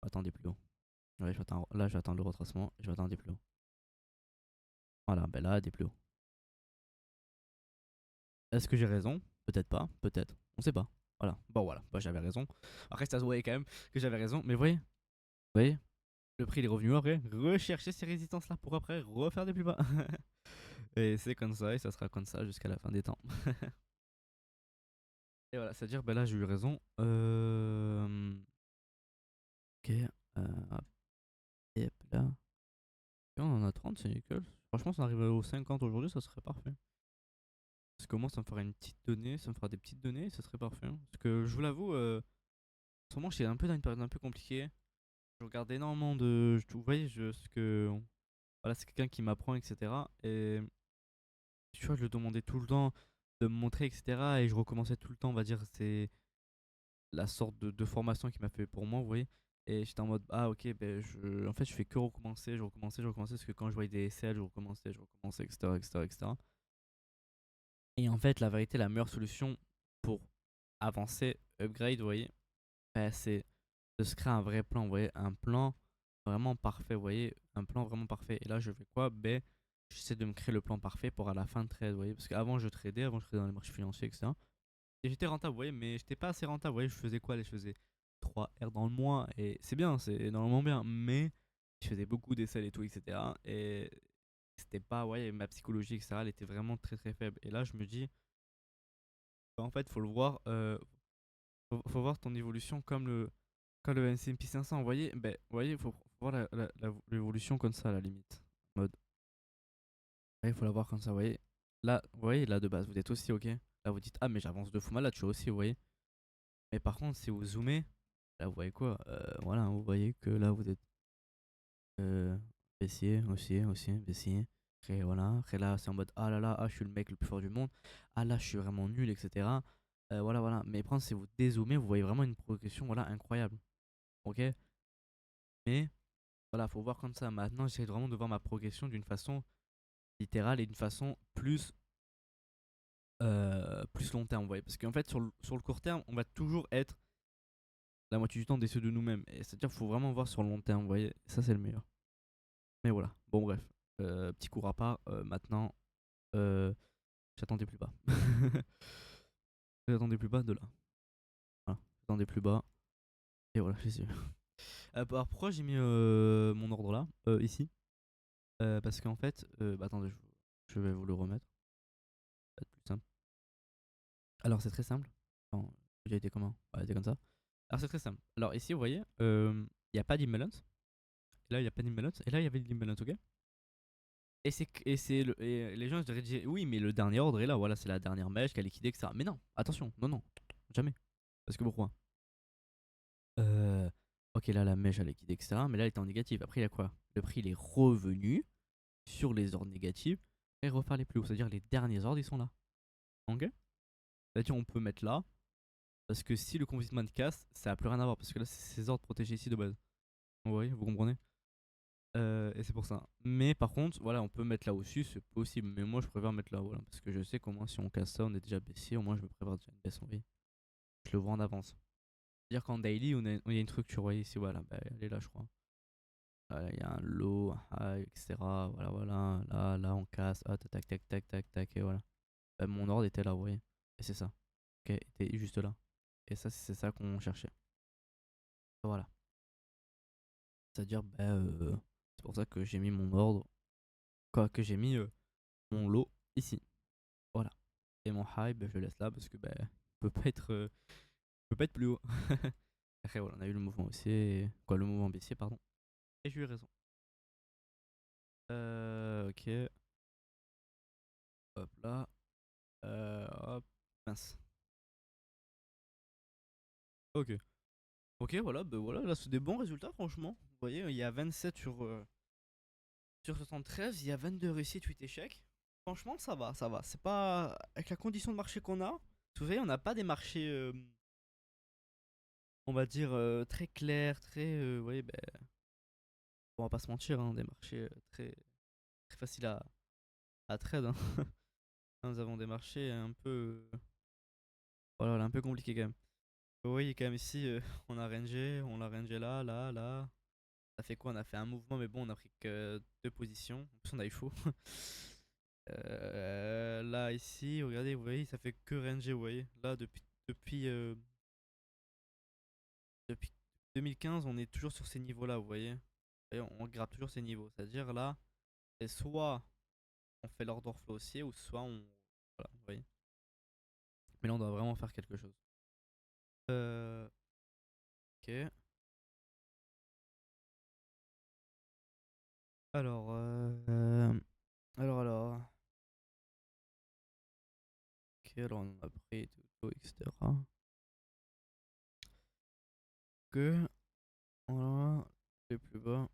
attendez plus haut. Ouais, là, je vais attendre le retracement. Je vais attendre des plus haut. Voilà, ben là, des plus haut. Est-ce que j'ai raison? Peut-être pas, peut-être. On sait pas. Voilà. Bon, voilà. Bah, j'avais raison. Après, ça se voyait quand même que j'avais raison. Mais vous voyez, le prix il est revenu après. Rechercher ces résistances-là pour après refaire des plus bas. Et c'est comme ça, et ça sera comme ça jusqu'à la fin des temps. Et voilà, c'est-à-dire, ben là, j'ai eu raison. Ok. Hop, et hop là. Ok, on en a 30, c'est nickel. Franchement, si on arrive aux 50 aujourd'hui, ça serait parfait. Parce que moi, ça me fera une petite donnée, ça me fera des petites données, ça serait parfait. Parce que je vous l'avoue, en ce moment, je suis un peu dans une période un peu compliquée. Je regarde énormément vous voyez, voilà, c'est quelqu'un qui m'apprend, etc. Et tu vois, je le demandais tout le temps de me montrer, etc. Et je recommençais tout le temps, on va dire, c'est la sorte de formation qu'il m'a fait pour moi, vous voyez. Et j'étais en mode, ah ok, en fait, je fais que recommencer, je recommençais, parce que quand je voyais des SL, je recommençais, etc., etc., etc. Et en fait, la vérité, la meilleure solution pour avancer, upgrade, vous voyez, bah, c'est de se créer un vrai plan, vous voyez, un plan vraiment parfait, vous voyez, un plan vraiment parfait. Et là, je fais quoi? Ben, j'essaie de me créer le plan parfait pour à la fin de trade, vous voyez, parce qu'avant, avant, je tradais dans les marchés financiers, etc. Et j'étais rentable, vous voyez, mais j'étais pas assez rentable, vous voyez, je faisais quoi? Je faisais 3 R dans le mois, et c'est bien, c'est énormément bien, mais je faisais beaucoup d'essais et tout, etc. Et c'était pas, ouais, ma psychologie, etc., elle était vraiment très très faible. Et là, je me dis, bah, en fait, faut le voir, faut voir ton évolution comme le S&P 500. Vous voyez, faut voir l'évolution comme ça, à la limite. En mode, ouais, il faut la voir comme ça, vous voyez. Là, vous voyez, là, de base, vous êtes aussi, ok. Là, vous dites, ah, mais j'avance de fou malade, je suis aussi, vous voyez. Mais par contre, si vous zoomez, là, vous voyez quoi? Voilà, vous voyez que là, vous êtes euh, baissier, aussi, baissier. Après, voilà. Après, là, c'est en mode, ah là là, ah, je suis le mec le plus fort du monde. Ah là, je suis vraiment nul, etc. Voilà, voilà. Mais par contre, si vous dézoomez, vous voyez vraiment une progression, voilà, incroyable. Ok? Mais, voilà, faut voir comme ça. Maintenant, j'essaie vraiment de voir ma progression d'une façon littérale et d'une façon plus long terme, vous voyez. Parce qu'en fait, sur le court terme, on va toujours être la moitié du temps déçu de nous-mêmes. Et c'est-à-dire qu'il faut vraiment voir sur le long terme, vous voyez. Ça, c'est le meilleur. Mais voilà. Bon, bref. Petit cours à part. Maintenant, euh, j'attendais plus bas. J'attendais plus bas de là. Voilà. J'attendais plus bas. Et voilà, j'ai su. Alors, pourquoi j'ai mis mon ordre là, ici? Parce qu'en fait, bah, attendez, je vais vous le remettre. Ça va être plus simple. Alors, c'est très simple. Attends, j'ai été comment? Ouais, c'est comme ça. Alors, c'est très simple. Alors, ici, vous voyez, il n'y a pas d'imbalance. Là, il n'y a pas d'imbalance. Et là, il y avait de l'imbalance, ok? Et les gens ils devraient dire oui, mais le dernier ordre est là, voilà, c'est la dernière mèche qui a liquidé, etc. Mais non, attention, non, non, jamais. Parce que pourquoi? Euh, ok, là, la mèche a liquidé, etc. Mais là, elle était en négative. Après, il y a quoi? Le prix, il est revenu sur les ordres négatifs et refaire les plus hauts. C'est-à-dire, les derniers ordres, ils sont là. Ok? C'est-à-dire, on peut mettre là. Parce que si le commitment casse, ça n'a plus rien à voir. Parce que là, c'est ces ordres protégés ici de base. Vous voyez, vous comprenez? Et c'est pour ça. Mais par contre, voilà, on peut mettre là aussi, c'est possible. Mais moi, je préfère mettre là, voilà. Parce que je sais qu'au moins, si on casse ça, on est déjà baissier. Au moins, je me prépare déjà une baisse en vie. Je le vois en avance. C'est-à-dire qu'en daily, on a une structure, vous voyez ici, voilà. Bah, elle est là, je crois. Voilà, il y a un low, un high, etc. Voilà, voilà. Là, là, on casse. Ah, tac, tac, tac, tac, tac, tac. Et voilà. Bah, mon ordre était là, vous voyez. Et c'est ça. Ok, était juste là. Et ça, c'est ça qu'on cherchait. Voilà. C'est-à-dire, bah, c'est pour ça que j'ai mis mon ordre. Quoi, que j'ai mis mon lot ici. Voilà. Et mon high, bah, je le laisse là parce que bah, peut pas être plus haut. Après, voilà, on a eu le mouvement haussier. Quoi, le mouvement baissier, pardon. Et j'ai eu raison. Ok. Hop là. Hop. Mince. Ok. Ok, voilà, bah voilà, là c'est des bons résultats, franchement. Vous voyez, il y a 27 sur 73, il y a 22 réussites, 8 échecs. Franchement, ça va, ça va. C'est pas. Avec la condition de marché qu'on a, vous voyez, on n'a pas des marchés, on va dire, très clairs, très. Vous voyez, ben, on va pas se mentir, hein, des marchés très, très faciles à trade, hein. Nous avons des marchés un peu. Voilà, voilà, un peu compliqués quand même. Vous voyez, quand même, ici, on l'a rangé là, là, là. Ça fait quoi? On a fait un mouvement, mais bon, on a pris que deux positions. En plus, on a eu faux. Là, ici, regardez, vous voyez, ça fait que ranger, vous voyez. Là, depuis 2015, on est toujours sur ces niveaux-là, vous voyez. Et on gratte toujours ces niveaux. C'est-à-dire là, c'est soit on fait l'order flow haussier, ou soit on. Voilà, vous voyez. Mais là, on doit vraiment faire quelque chose. Euh. Ok. Alors, alors. Ok, alors on a pris tout, etc. Que. Voilà. Les plus bas.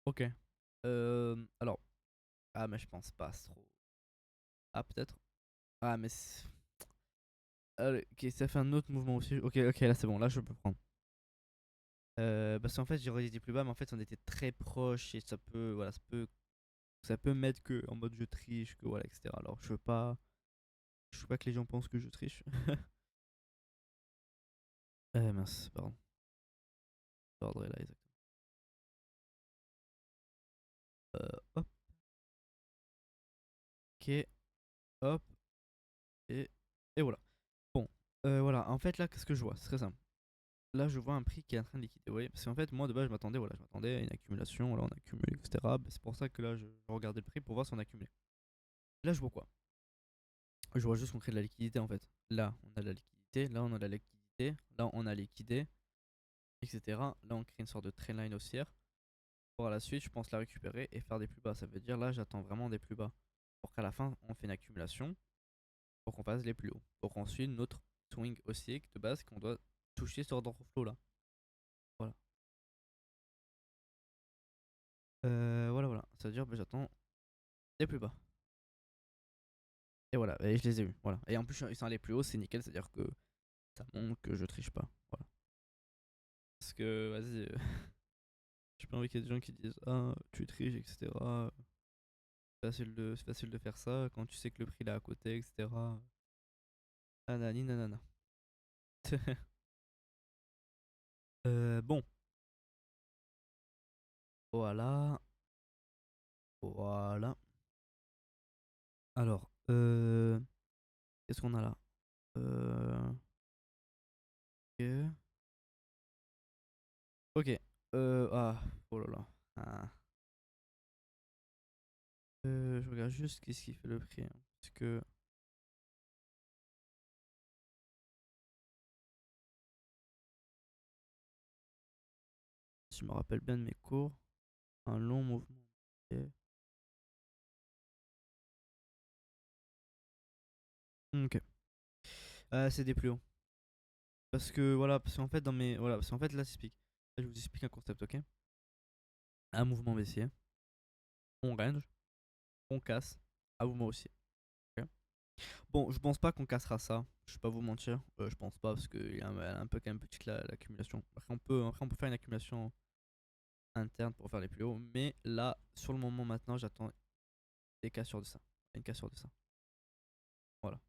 Ok. Alors. Ah, mais je pense pas, c'est trop. Ah, peut-être. Ah, mais. Allez, ok, ça fait un autre mouvement aussi. Ok, ok, là c'est bon, là je peux prendre. Parce qu'en fait, j'ai redit plus bas, mais en fait, on était très proche et ça peut ça peut mettre que en mode je triche, que voilà, etc. Alors je veux pas que les gens pensent que je triche. Mince, pardon. L'ordre est là, exactement. Hop, ok, hop, et, et voilà. Bon, voilà, en fait là, qu'est-ce que je vois? C'est très simple. Là, je vois un prix qui est en train de liquider. Vous voyez, parce qu'en fait, moi de base, je m'attendais à une accumulation. Là, on accumule, etc. Bah, c'est pour ça que là, je regardais le prix pour voir si on accumulait. Là, je vois quoi? Je vois juste qu'on crée de la liquidité en fait. Là, on a de la liquidité. Là, on a de la liquidité. Là, on a liquidé, etc. Là, on crée une sorte de trendline haussière. Pour à la suite, je pense la récupérer et faire des plus bas. Ça veut dire là, j'attends vraiment des plus bas. Pour qu'à la fin, on fait une accumulation. Pour qu'on fasse les plus hauts. Pour qu'ensuite, notre swing haussier de base qu'on doit toucher sur ordre flow là. Voilà. Voilà. Ça veut dire, bah, j'attends des plus bas. Et voilà, et je les ai eu. Voilà. Et en plus, ils sont allés plus haut, c'est nickel. C'est-à-dire que ça montre que je triche pas. Voilà. Parce que, vas-y, j'ai pas envie qu'il y ait des gens qui disent ah, tu triches, etc. C'est facile de faire ça quand tu sais que le prix est à côté, etc. Nanani nanana. Bon, voilà. Voilà. Alors, qu'est-ce qu'on a là? Ok. Ok. Oh là là. Ah. Je regarde juste qu'est-ce qui fait le prix, hein, parce que si je me rappelle bien de mes cours, un long mouvement. Ok. Ok. C'est des plus hauts. Parce que voilà, parce qu'en fait dans mes voilà, parce qu'en fait là je vous explique un concept, ok? Un mouvement baissier, on range, on casse, un mouvement haussier. Ok. Bon, je pense pas qu'on cassera ça. Je vais pas vous mentir, je pense pas parce qu'il y a un peu quand même petite l'accumulation. Après on peut faire une accumulation interne pour faire les plus hauts, mais là sur le moment maintenant j'attends des cassures de ça, une cassure de ça. Voilà.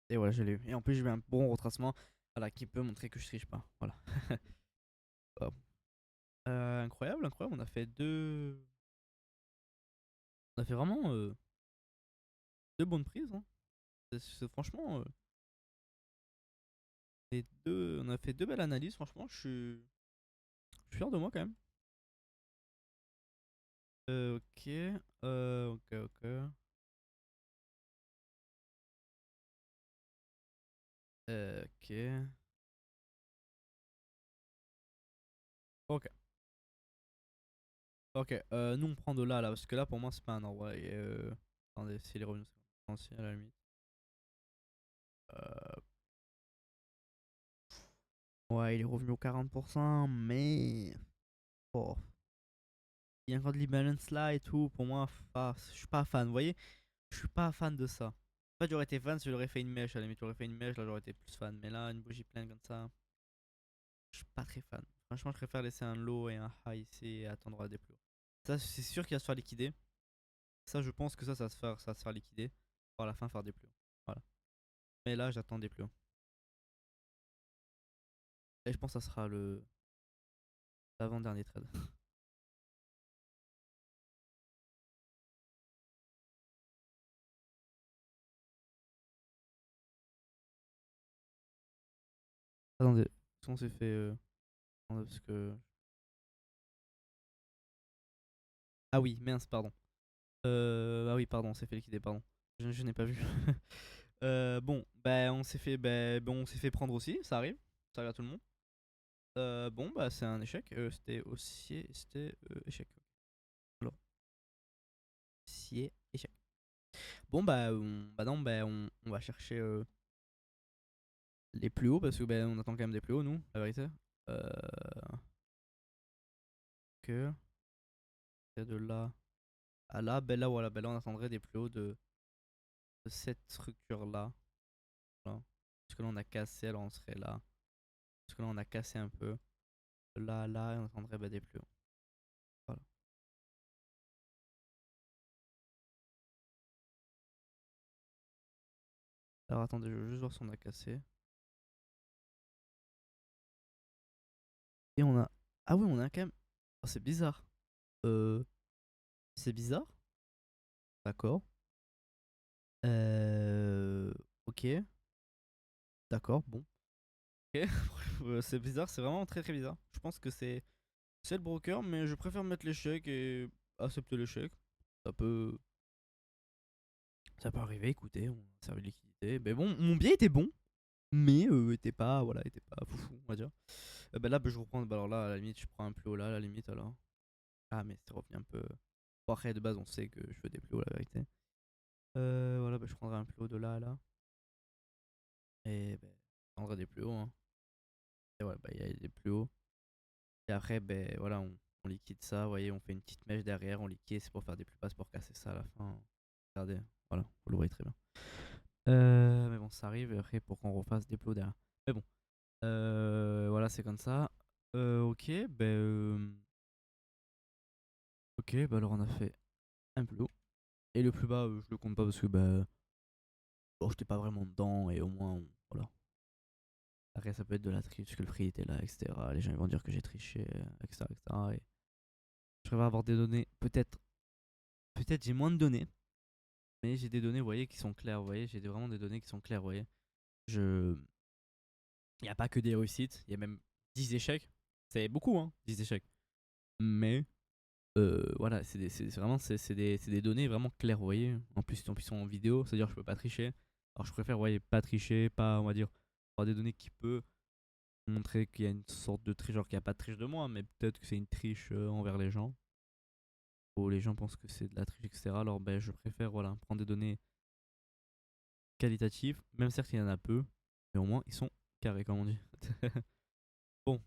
Et voilà, je l'ai eu. Et en plus j'ai eu un bon retracement, voilà, qui peut montrer que je triche pas. Voilà. Hop. Incroyable, incroyable. On a fait vraiment deux bonnes prises, hein. Franchement, on a fait deux belles analyses. Franchement, je suis fier de moi quand même. Ok, ok. Ok, ok, ok. Nous on prend de là, parce que là pour moi c'est pas un endroit. Attendez, si les revenus sont potentiels à la limite. Euh, ouais, il est revenu au 40%, mais. Oh, il y a encore de l'imbalance là et tout. Pour moi, je suis pas fan. Vous voyez, je suis pas fan de ça. En fait, j'aurais été fan si j'aurais fait une mèche. À la limite, j'aurais fait une mèche, là j'aurais été plus fan. Mais là, une bougie pleine comme ça, je suis pas très fan. Franchement, je préfère laisser un low et un high ici et attendre à des plus hauts. Ça, c'est sûr qu'il va se faire liquider. Ça, je pense que ça va se faire liquider. Pour à la fin faire des plus hauts. Voilà. Mais là, j'attends des plus hauts. Et je pense que ça sera l'avant-dernier trade. Attendez, on s'est fait. Attendez, parce que. Ah oui, mince, pardon. Ah oui, pardon, on s'est fait liquider, pardon. Je n'ai pas vu. Bon, bah on s'est fait prendre aussi, ça arrive à tout le monde. Bon, bah c'est un échec. C'était échec. Alors, échec. Bon, bah non, on va chercher les plus hauts parce que on attend quand même des plus hauts, nous, la vérité. Euh, que c'est de là à là, ben là, voilà, ben là on attendrait des plus hauts de cette structure là. Voilà. Parce que là on a cassé, alors on serait là. Parce que là on a cassé un peu. Là, et on attendrait des plus hauts. Alors attendez, je veux juste voir si on a cassé. Et on a... Ah oui, on a quand même... Oh, c'est bizarre. Euh... C'est bizarre. D'accord. Ok. D'accord, bon. Ok. C'est bizarre, c'est vraiment très très bizarre. Je pense que c'est le broker, mais je préfère mettre l'échec et accepter l'échec. Ça peut... Ça peut arriver, écoutez, on a servi de liquidité. Mais bon, mon billet était bon, mais était pas, voilà, était pas foufou, on va dire. Bah là, bah, je reprends, bah alors là, à la limite, je prends un plus haut là, à la limite, alors. Ah, mais c'est revenu un peu... Bon, après, de base, on sait que je fais des plus hauts, la vérité. Voilà, bah, je prendrai un plus haut de là à là. Et bah, je prendrai des plus hauts, hein. Et ouais, bah, il y a des plus hauts. Et après, ben voilà, on liquide ça, vous voyez, on fait une petite mèche derrière, on liquide, c'est pour faire des plus basses pour casser ça à la fin. Regardez, voilà, vous le voyez très bien. Mais bon, ça arrive et après pour qu'on refasse des plots derrière. Mais bon, voilà, c'est comme ça. Ok, ok, bah alors on a fait un plot. Et le plus bas, je le compte pas parce que bon, j'étais pas vraiment dedans et au moins, voilà. Après, ça peut être de la triche parce que le prix était là, etc. Les gens ils vont dire que j'ai triché, etc., etc. Et je préfère avoir des données, peut-être j'ai moins de données. Mais j'ai des données, vous voyez, qui sont claires, vous voyez, j'ai vraiment des données qui sont claires, vous voyez. Je... Il n'y a pas que des réussites, il y a même 10 échecs. C'est beaucoup, hein, 10 échecs. Mais, voilà, c'est vraiment, c'est des données vraiment claires, vous voyez. En plus, ils sont en vidéo, c'est-à-dire que je peux pas tricher. Alors je préfère, vous voyez, pas tricher, pas, on va dire, avoir des données qui peuvent montrer qu'il y a une sorte de triche, genre qu'il n'y a pas de triche de moi, mais peut-être que c'est une triche envers les gens. Ou les gens pensent que c'est de la triche, etc. Alors ben, je préfère, voilà, prendre des données qualitatifs, même certes il y en a peu, mais au moins ils sont carrés comme on dit. Bon,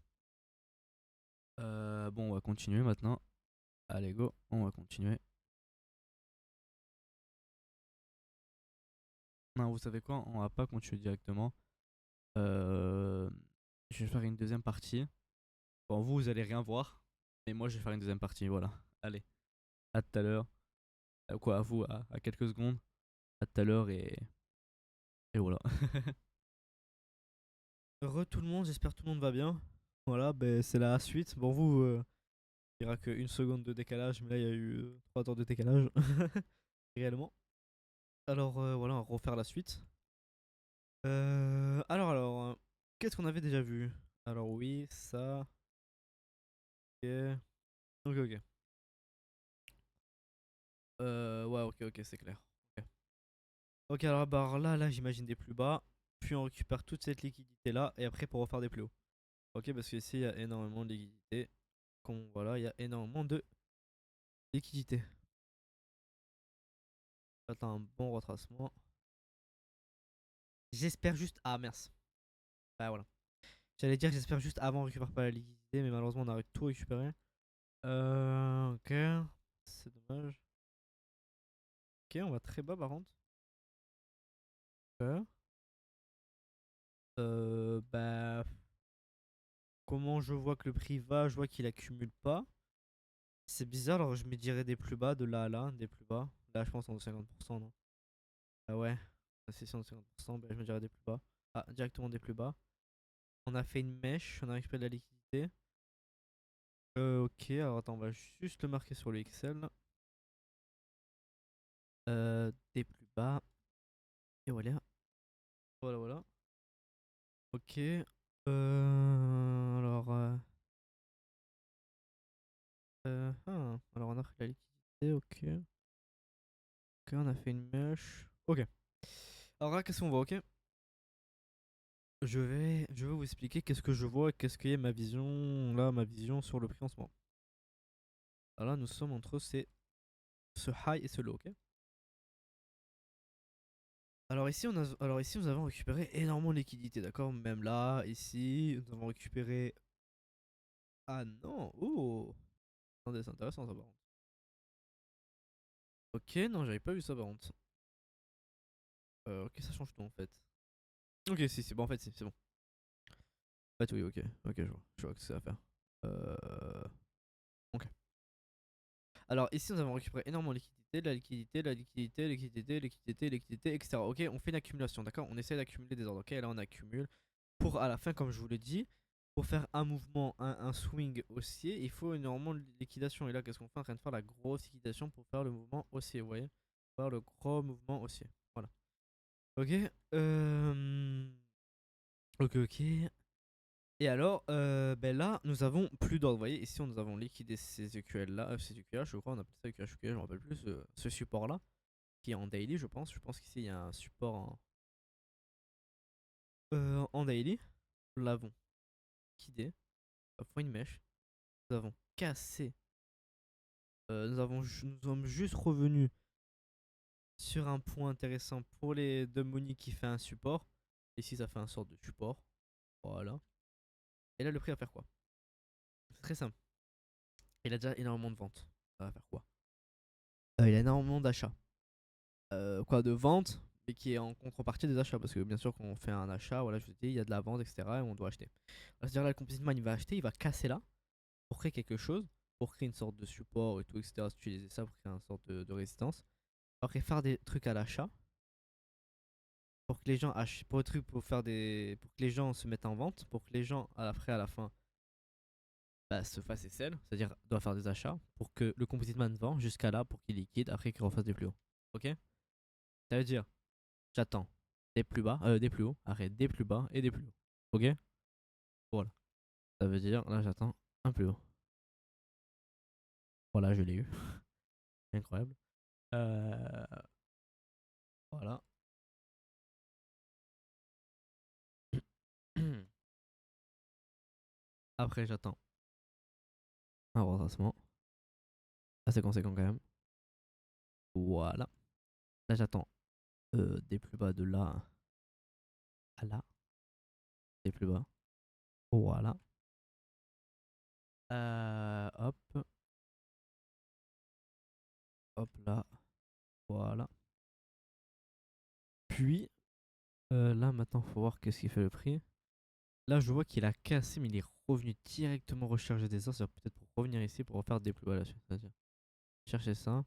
bon on va continuer maintenant. Allez go, on va continuer. Non, vous savez quoi, on va pas continuer directement. Euh, je vais faire une deuxième partie. Bon, vous allez rien voir, mais moi je vais faire une deuxième partie, voilà. Allez, à tout à l'heure. Quoi, à vous, à quelques secondes. À tout à l'heure et voilà. Re tout le monde, j'espère que tout le monde va bien. Voilà, ben c'est la suite. Bon, vous, il n'y aura qu'une seconde de décalage, mais là il y a eu 3 heures de décalage. Réellement. Alors voilà, on va refaire la suite. Qu'est-ce qu'on avait déjà vu? Alors oui, ça. Ok, ok, ok. Ouais, ok, ok, c'est clair. Ok, ok, alors bah, là, j'imagine des plus bas. Puis on récupère toute cette liquidité là, et après pour refaire des plus hauts. Ok, parce qu'ici il y a énormément de liquidité. Comme voilà, il y a énormément de liquidité. J'attends un bon retracement. J'espère juste. Ah, merci. Bah voilà. J'allais dire, j'espère juste avant on récupère pas la liquidité, mais malheureusement on a tout récupéré. Ok. C'est dommage. Ok, on va très bas par contre. Ok. Bah. Comment je vois que le prix va, je vois qu'il accumule pas. C'est bizarre, alors je me dirais des plus bas, de là à là, des plus bas. Là, je pense en 50%, non? Ah ouais. C'est 50%, bah, je me dirais des plus bas. Ah, directement des plus bas. On a fait une mèche, on a récupéré de la liquidité. Ok, alors attends, on va juste le marquer sur le Excel. Des plus bas. Et voilà. Voilà, voilà. Ok. Alors. Alors, on a pris la liquidité, ok. Ok, on a fait une mèche. Ok. Alors là, qu'est-ce qu'on voit, ok? Je vais vous expliquer qu'est-ce que je vois et qu'est-ce qui est ma vision, là, ma vision sur le prix en ce moment. Alors là, nous sommes entre ce high et ce low, ok? Alors ici, nous avons récupéré énormément de liquidité, d'accord? Même là, ici, nous avons récupéré... Ah non, oh! Attendez, c'est intéressant ça par contre. Ok, non, j'avais pas vu ça par contre. Ok, ça change tout en fait. Ok, si, c'est bon, en fait, si, c'est bon. En fait, oui, ok, ok, je vois que c'est à faire. Ok. Alors ici nous avons récupéré énormément de liquidité, de la liquidité, de la liquidité, liquidité, liquidité, liquidité, etc. Ok, on fait une accumulation, d'accord? On essaie d'accumuler des ordres. Ok, là on accumule. Pour à la fin, comme je vous l'ai dit, pour faire un mouvement, un swing haussier, il faut énormément de liquidation. Et là, qu'est-ce qu'on fait? En train de faire la grosse liquidation pour faire le mouvement haussier, vous voyez? Pour faire le gros mouvement haussier. Voilà. Ok. Ok, ok. Et alors, ben là, nous avons plus d'ordre. Vous voyez, ici, nous avons liquidé ces EQL là, ces EQH, je crois, on appelle ça EQH, je me rappelle plus, ce support là, qui est en daily, je pense. Je pense qu'ici, il y a un support en daily. Nous l'avons liquidé, après une mèche. Nous avons cassé. Nous sommes juste revenus sur un point intéressant pour les deux monies qui fait un support. Ici, ça fait un sort de support. Voilà. Et là, le prix va faire quoi? C'est très simple. Il a déjà énormément de ventes. Ça va faire quoi? Il a énormément d'achats. Quoi, de ventes, mais qui est en contrepartie des achats. Parce que bien sûr, quand on fait un achat, voilà, je vous ai dit, il y a de la vente, etc. Et on doit acheter. C'est-à-dire là, le Composite Man, il va acheter, il va casser là pour créer quelque chose, pour créer une sorte de support et tout, etc. Utiliser ça pour créer une sorte de résistance. Après, faire des trucs à l'achat pour que les gens achètent, pour faire pour que les gens se mettent en vente, pour que les gens après à la fin bah, se fassent des sell, c'est-à-dire doivent faire des achats pour que le Composite Man vend jusqu'à là pour qu'il liquide après qu'il refasse des plus hauts. Ok? Ça veut dire j'attends des plus bas, des plus hauts, arrête des plus bas et des plus hauts. Ok? Voilà. Ça veut dire là j'attends un plus haut. Voilà, je l'ai eu. Incroyable. Euh, voilà. Après j'attends un retracement assez conséquent quand même. Voilà. Là j'attends des plus bas de là à là. Des plus bas. Voilà. Hop. Hop là. Voilà. Puis là maintenant faut voir qu'est-ce qu'il fait le prix. Là je vois qu'il a cassé mais il est revenu directement recharger des os. C'est-à-dire peut-être pour revenir ici pour refaire des plus bas là-dessus. C'est-à-dire chercher ça.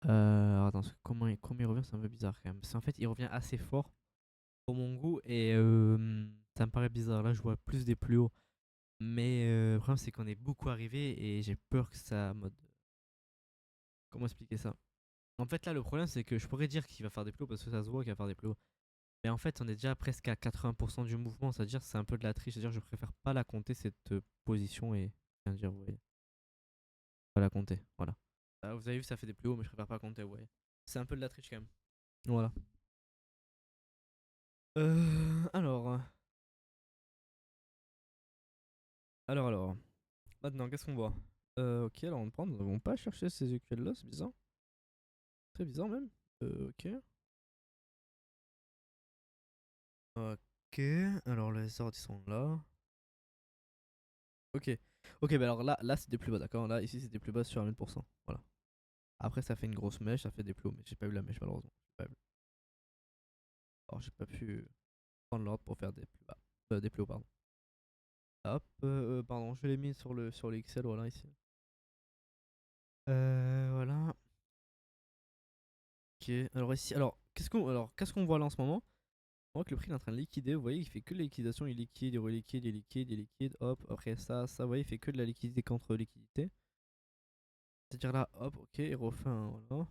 Attends, comment il revient c'est un peu bizarre quand même. Parce qu'en fait il revient assez fort pour mon goût et ça me paraît bizarre. Là je vois plus des plus hauts. Mais le problème c'est qu'on est beaucoup arrivé et j'ai peur que ça mode... Comment expliquer ça? En fait là le problème c'est que je pourrais dire qu'il va faire des plus hauts parce que ça se voit qu'il va faire des plus hauts. Mais en fait on est déjà presque à 80% du mouvement, c'est-à-dire c'est un peu de la triche, c'est-à-dire je préfère pas la compter cette position et bien dire vous voyez. Pas la compter, voilà. Vous avez vu ça fait des plus hauts mais je préfère pas compter, vous voyez. C'est un peu de la triche quand même. Voilà. Alors. Alors. Maintenant qu'est-ce qu'on voit? Ok alors on prend, nous n'avons pas cherché ces EQL là, c'est bizarre. Très bizarre même. Ok. Ok, alors les ordres ils sont là. Ok. Ok, bah alors là c'était plus bas, d'accord? Là, ici c'était plus bas sur 1000%. Voilà. Après, ça fait une grosse mèche, ça fait des plots, mais j'ai pas eu la mèche malheureusement. Alors, j'ai pas pu prendre l'ordre pour faire des plus bas. Des plots, pardon. Hop, pardon, je l'ai mis sur le XL, voilà, ici. Voilà. Ok, alors ici, qu'est-ce qu'on voit là en ce moment? On voit que le prix est en train de liquider, vous voyez, il fait que de la liquidation, il liquide, il reliquide, il liquide, il liquide, hop, après ça, vous voyez, il fait que de la liquidité contre liquidité. C'est-à-dire là, hop, ok, il refait un, voilà.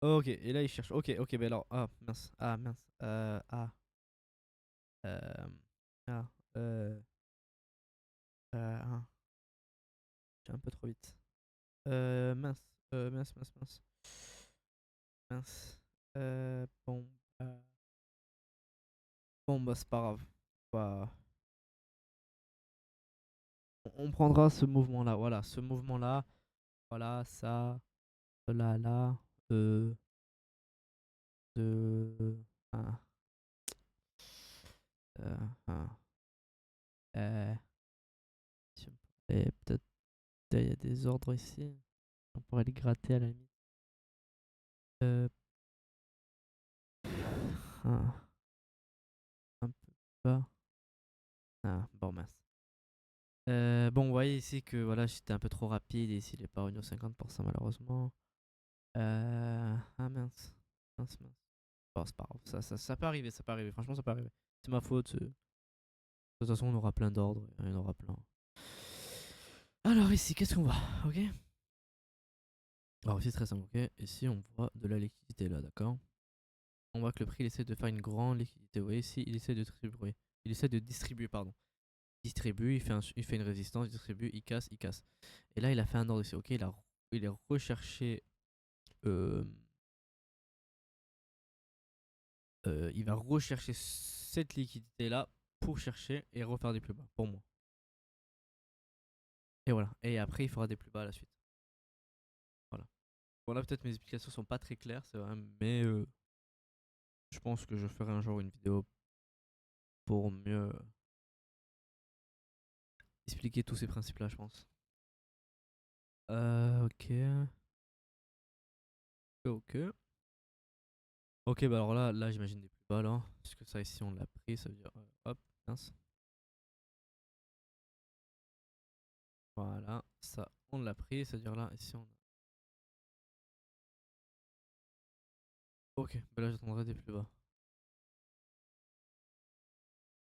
Ok, et là il cherche. Ok, ok, bah alors. Ah, mince. Ah, mince. Euh. Ah. Euh. Ah. J'ai un peu trop vite. Mince. Mince. Mince. Bon. Bon, bah, c'est pas grave. Bah, on prendra ce mouvement-là. Voilà, ce mouvement-là. Voilà, ça. Là. Euh. De. Ah. Ah. Euh. Si on pourrait peut-être. Il y a des ordres ici. On pourrait les gratter à la limite. Euh. Ah. Un peu bas. Ah, bon, mince. Bon, vous voyez ici que voilà, j'étais un peu trop rapide et ici il est pas revenu aux 50% malheureusement. Ah mince. Mince, mince. Bon, c'est pas grave, ça peut arriver, ça peut arriver. Franchement, ça peut arriver. C'est ma faute. De toute façon, on aura plein d'ordres. Il y en aura plein. Alors ici, qu'est-ce qu'on voit? Ok. Alors ici, c'est très simple. Ok. Ici, on voit de la liquidité là, d'accord? On voit que le prix, il essaie de faire une grande liquidité. Vous voyez ici, il essaie de distribuer. Il essaie de distribuer, pardon. Il distribue, il fait une résistance, il distribue, il casse, il casse. Et là, il a fait un ordre ici. Ok, il a recherché. euh, il va rechercher cette liquidité là pour chercher et refaire des plus bas pour moi. Et voilà. Et après, il fera des plus bas à la suite. Voilà. Bon, là, peut-être mes explications sont pas très claires, c'est vrai, mais je pense que je ferai un jour une vidéo pour mieux expliquer tous ces principes-là, je pense. Ok. Ok. Ok, bah alors là j'imagine des plus bas là. Parce que ça, ici, on l'a pris, ça veut dire. Hop, mince. Voilà, ça, on l'a pris, ça veut dire là, ici, on. Ok, bah là, j'attendrai des plus bas.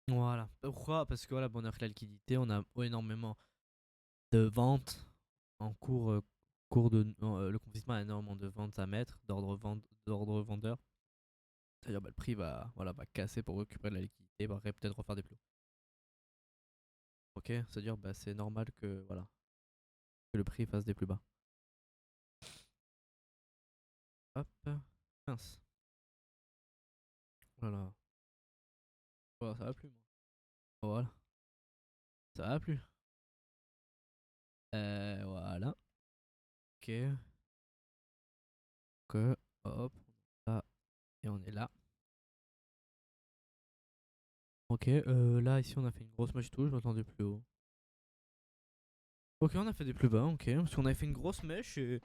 Voilà. Pourquoi? Parce que voilà, bon, on a fait la liquidité, on a énormément de ventes en cours, le confinement a énormément de ventes à mettre, d'ordre vendeur. C'est-à-dire bah, le prix va, voilà, va casser pour récupérer de la liquidité, va peut-être refaire des plus hauts. Ok, c'est-à-dire bah, c'est normal que voilà que le prix fasse des plus bas. Hop, mince. Voilà, voilà, ça va plus moi. Voilà, ça va plus. Voilà. Ok, que hop, là et on est là. Ok, là ici on a fait une grosse mèche tout, je m'attendais plus haut. Ok, on a fait des plus bas, ok, parce qu'on avait fait une grosse mèche et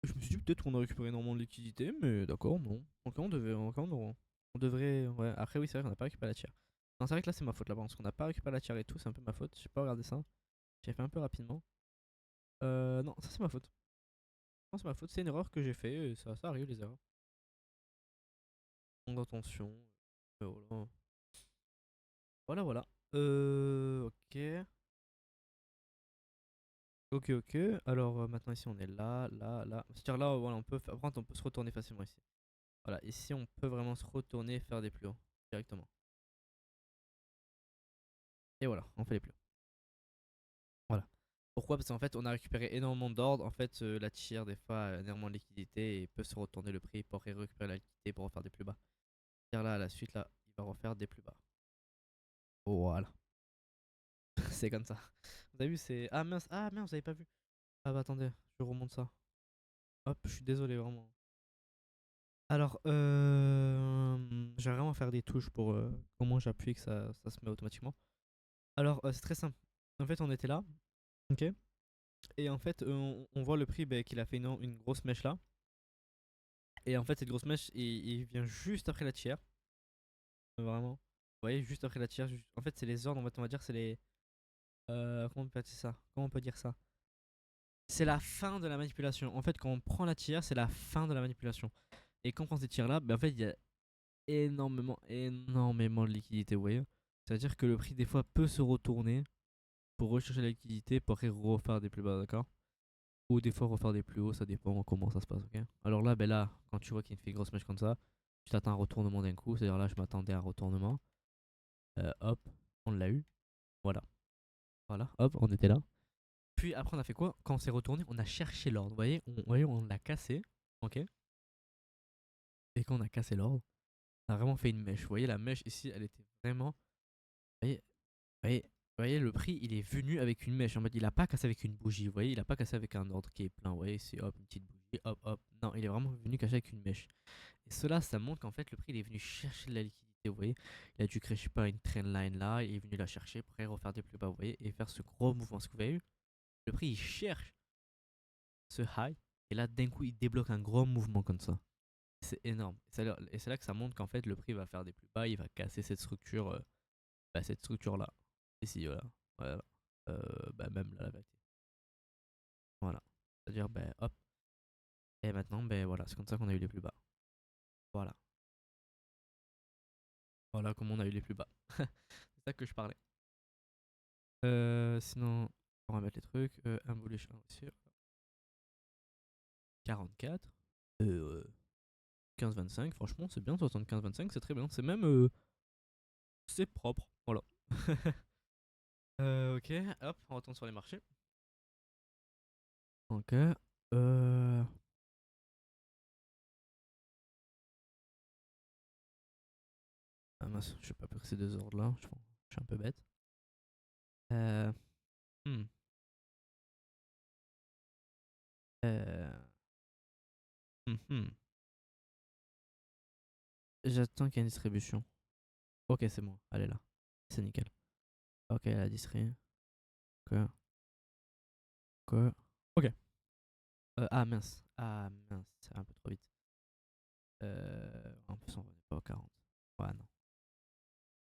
je me suis dit peut-être qu'on a récupéré énormément de liquidité, mais d'accord, non. Ok, on devrait, ouais. Après oui, c'est vrai qu'on n'a pas récupéré la tiers. Non, c'est vrai que là c'est ma faute là-bas, parce qu'on n'a pas récupéré la tiers et tout, c'est un peu ma faute. J'ai pas regardé ça, j'ai fait un peu rapidement. Non, ça c'est ma faute. Non, c'est ma faute, c'est une erreur que j'ai fait, et ça arrive les erreurs. Donc attention, voilà. Voilà, voilà. Ok. Ok, ok. Alors maintenant ici on est là, là, là. C'est-à-dire là, voilà, on peut faire, par contre, on peut se retourner facilement ici. Voilà, ici on peut vraiment se retourner et faire des plus hauts directement. Et voilà, on fait les plus hauts. Voilà. Pourquoi? Parce qu'en fait on a récupéré énormément d'ordre. En fait la tiers des fois a énormément de liquidité et peut se retourner le prix pour récupérer la liquidité pour refaire des plus bas. C'est-à-dire là à la suite là, il va refaire des plus bas. Voilà. C'est comme ça. Vous avez vu c'est. Ah mince, vous avez pas vu. Ah bah attendez, je remonte ça. Hop, je suis désolé vraiment. Alors, je vais vraiment faire des touches pour comment j'appuie que ça se met automatiquement. Alors, c'est très simple. En fait, on était là, ok? Et en fait, on voit le prix bah, qu'il a fait une grosse mèche là. Et en fait, cette grosse mèche, il vient juste après la tiers. Vraiment. Vous voyez, juste après la tiers. En fait, c'est les ordres, en fait, on va dire, c'est les. Comment on peut dire ça? Comment on peut dire ça? C'est la fin de la manipulation. En fait, quand on prend la tiers, c'est la fin de la manipulation. Et quand on prend ces tiers là, bah, en fait, il y a énormément de liquidité, vous voyez. C'est-à-dire que le prix des fois peut se retourner pour rechercher la liquidité pour après refaire des plus bas, d'accord? Ou des fois refaire des plus hauts, ça dépend comment ça se passe, ok? Alors là, ben là, quand tu vois qu'il fait une grosse mèche comme ça, tu t'attends à un retournement d'un coup, c'est-à-dire là, je m'attendais à un retournement. Hop, on l'a eu, voilà. Voilà, hop, on était là. Puis après, on a fait quoi? Quand on s'est retourné, on a cherché l'ordre, vous voyez, on l'a cassé, ok? Et quand on a cassé l'ordre, on a vraiment fait une mèche. Vous voyez, la mèche ici, elle était vraiment. Vous voyez, vous voyez, le prix, il est venu avec une mèche. En mode, il a pas cassé avec une bougie. Vous voyez, il a pas cassé avec un ordre qui est plein. Vous voyez, c'est hop, une petite bougie, hop, hop. Non, il est vraiment venu cacher avec une mèche. Et cela, ça montre qu'en fait, le prix, il est venu chercher de la liquidité. Vous voyez, il a dû créer, je sais pas, une trendline là. Il est venu la chercher pour refaire des plus bas. Vous voyez, et faire ce gros mouvement. Ce que vous avez vu, le prix, il cherche ce high. Et là, d'un coup, il débloque un gros mouvement comme ça. C'est énorme. Et c'est là que ça montre qu'en fait, le prix va faire des plus bas. Il va casser cette structure, cette structure là. Ici, voilà. Voilà. Bah même là, la vérité. Voilà. C'est-à-dire, bah hop. Et maintenant, ben voilà, c'est comme ça qu'on a eu les plus bas. Voilà. Voilà comment on a eu les plus bas. C'est ça que je parlais. Sinon, on va mettre les trucs. Evolution aussi. 44. Euh, 15-25, franchement, c'est bien. 75-25, c'est très bien. C'est même. C'est propre. Voilà. Ok, hop, on retourne sur les marchés. Ok. Euh... Ah mince, je sais pas plus que ces deux ordres là. Je suis un peu bête. Euh... hmm. Euh... hmm. J'attends qu'il y ait une distribution. Ok, c'est bon. Elle est là. C'est nickel. Ok, la distri. Ok. Ok. Ok. Ah mince. Ah mince. C'est un peu trop vite. En plus, on revenait pas au 40. Ouais, non.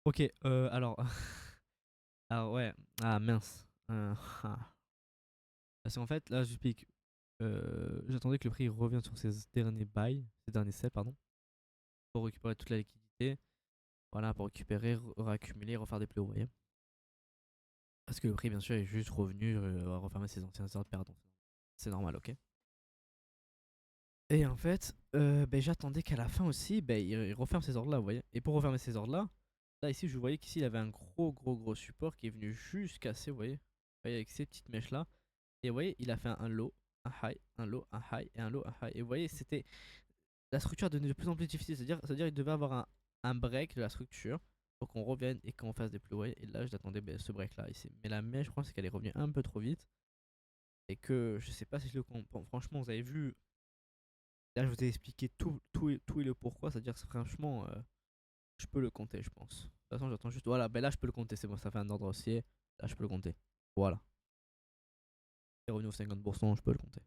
Ok, alors. Alors, ouais. Ah mince. Ah. Parce qu'en fait, là, je j'explique. J'attendais que le prix revienne sur ses derniers bails, ses derniers sels, pardon, pour récupérer toute la liquidité. Voilà, pour récupérer, réaccumuler, refaire des plus hauts, vous voyez. Parce que le prix, bien sûr, est juste revenu refermer ses anciens ordres perdants. C'est normal, ok. Et en fait, ben, j'attendais qu'à la fin aussi, ben, il referme ces ordres-là, vous voyez. Et pour refermer ces ordres-là, là, ici, je voyais qu'ici, il avait un gros support qui est venu jusqu'à ces, vous voyez. Vous voyez, avec ces petites mèches-là. Et vous voyez, il a fait un low, un high, un low, un high et un low, un high. Et vous voyez, c'était. La structure devenait de plus en plus difficile. C'est-à-dire il devait avoir un break de la structure pour qu'on revienne et qu'on fasse des plus hauts. Et là, j'attendais ben, ce break-là ici. Mais la mèche, je crois, c'est qu'elle est revenue un peu trop vite. Et que je sais pas si je le comprends. Franchement, vous avez vu. Là, je vous ai expliqué tout et le pourquoi. C'est-à-dire que franchement, je peux le compter, je pense. De toute façon, j'attends juste. Voilà, ben là, je peux le compter. C'est bon, ça fait un ordre haussier. Là, je peux le compter. Voilà. Il est revenu au 50%, je peux le compter.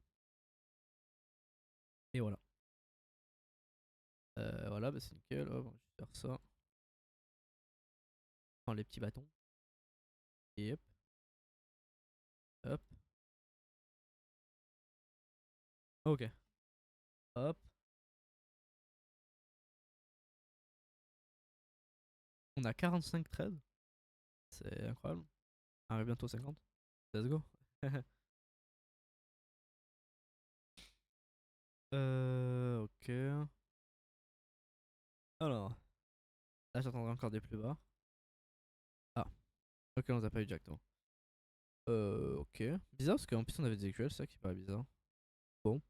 Et voilà. Voilà, bah c'est nickel. Hop, on va juste faire ça. Prends les petits bâtons. Et hop, hop. Ok. Hop. On a 45 trades. C'est incroyable. On arrive bientôt 50. Let's go. Ok. Alors, là j'attendrai encore des plus bas. Ah, ok, on nous a pas eu directement. Ok. Bizarre parce qu'en plus on avait des EQL, c'est ça qui paraît bizarre. Bon.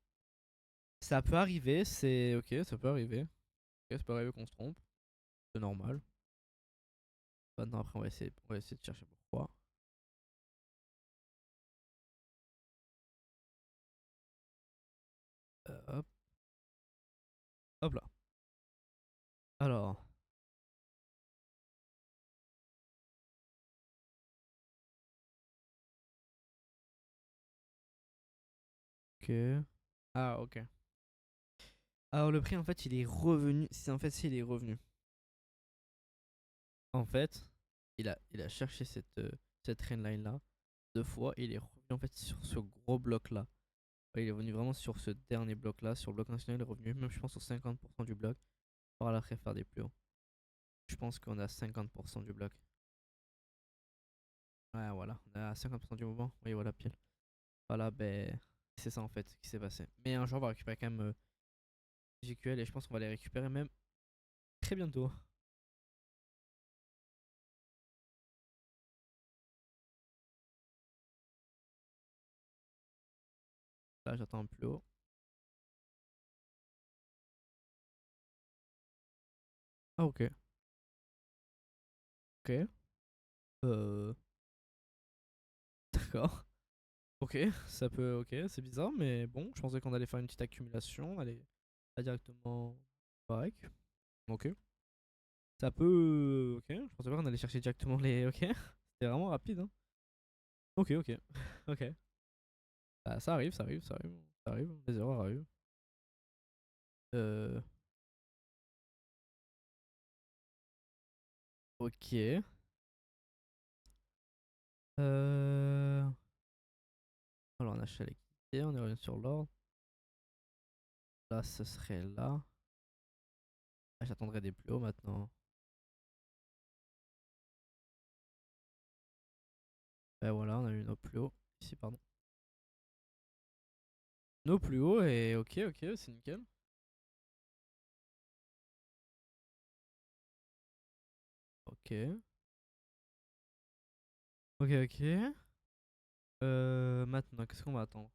Ça peut arriver, c'est ok, ça peut arriver. Ok, ça peut arriver qu'on se trompe. C'est normal. Maintenant, après, on va essayer de chercher pourquoi. Hop. Hop là. Alors. Ok. Ah, ok. Alors, le prix, en fait, il est revenu. C'est en fait, s'il est revenu. En fait, il a cherché cette trendline là deux fois et il est revenu en fait sur ce gros bloc là. Ouais, il est revenu vraiment sur ce dernier bloc là, sur le bloc national, il est revenu même je pense sur 50% du bloc pour aller faire des plus hauts. Je pense qu'on est à 50% du bloc. Ouais, voilà, on est à 50% du mouvement. Oui, voilà, pile. Voilà, ben c'est ça en fait qui s'est passé. Mais un jour on va récupérer quand même GQL et je pense qu'on va les récupérer même très bientôt. Là, j'attends un plus haut. Ah, ok. Ok. Euh. D'accord. Ok, ça peut. Ok, c'est bizarre, mais bon, je pensais qu'on allait faire une petite accumulation, on allait pas directement correct. Ok. Ça peut. Ok, je pensais pas qu'on allait chercher directement les. Ok, c'est vraiment rapide, hein. Ok, ok. Ok. Bah, ça arrive, ça arrive, ça arrive. Ça arrive, les erreurs arrivent. Euh. Ok. Euh... Alors on achète l'équité, on est revenu sur l'ordre. Là, ce serait là. Ah, j'attendrai des plus hauts maintenant. Ben voilà, on a eu nos plus hauts. Ici, pardon. Nos plus hauts et ok, ok, c'est nickel. Ok. Ok, ok. Maintenant, qu'est-ce qu'on va attendre?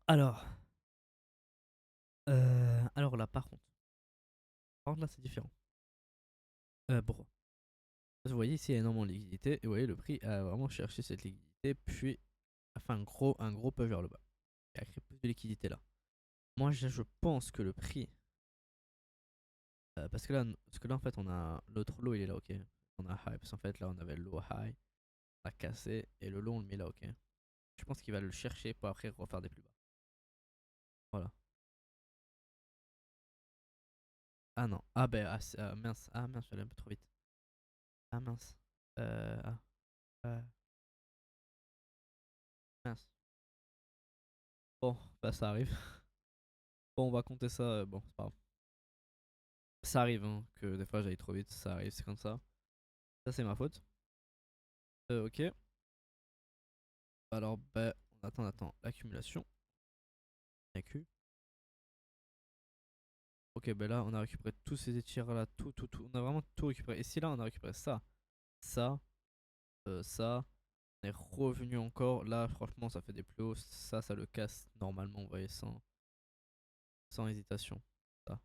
Alors, alors là, par contre là, c'est différent. Pourquoi? Parce que vous voyez ici, il y a énormément de liquidité et vous voyez, le prix a vraiment cherché cette liquidité, puis a fait un gros push vers le bas. Et a créé plus de liquidité là. Moi, je pense que le prix, parce que là, en fait, on a l'autre low, il est là, ok. On a high, parce qu'en fait, là, on avait le low high, on a cassé, et le low, on le met là, ok. Je pense qu'il va le chercher pour après refaire des plus bas. Voilà. Ah non. Ah ben, mince. Ah mince, je suis allé un peu trop vite. Ah mince. Ah. Mince. Bon, bah ça arrive. Bon, on va compter ça. Bon, c'est pas grave. Ça arrive, hein, que des fois j'aille trop vite. Ça arrive, c'est comme ça. Ça, c'est ma faute. Ok. Alors, bah, on attend l'accumulation. AQ. Ok, ben là, on a récupéré tous ces étirs là. Tout. On a vraiment tout récupéré. Et si là, on a récupéré ça, ça, ça. On est revenu encore. Là, franchement, ça fait des plus hauts. Ça le casse normalement, vous voyez, sans hésitation. Ça.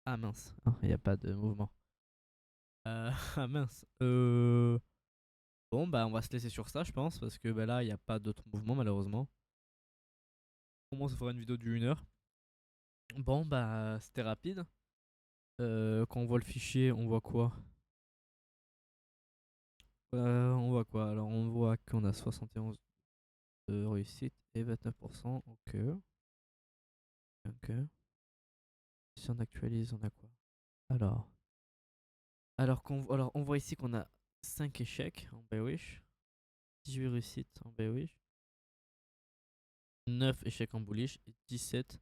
Ah mince, il n'y a pas de mouvement. Ah mince. Bon, bah, on va se laisser sur ça, je pense, parce que bah, là, il n'y a pas d'autres mouvements, malheureusement. Au moins, ça fera une vidéo d'une heure. Bon, bah, c'était rapide. Quand on voit le fichier, on voit quoi? On voit quoi? Alors, on voit qu'on a 71 de réussite et 29%. Ok. Ok. Si on actualise, on a quoi? Alors. Alors, on voit ici qu'on a 5 échecs en bearish, 18 réussites en bearish, 9 échecs en bullish et 17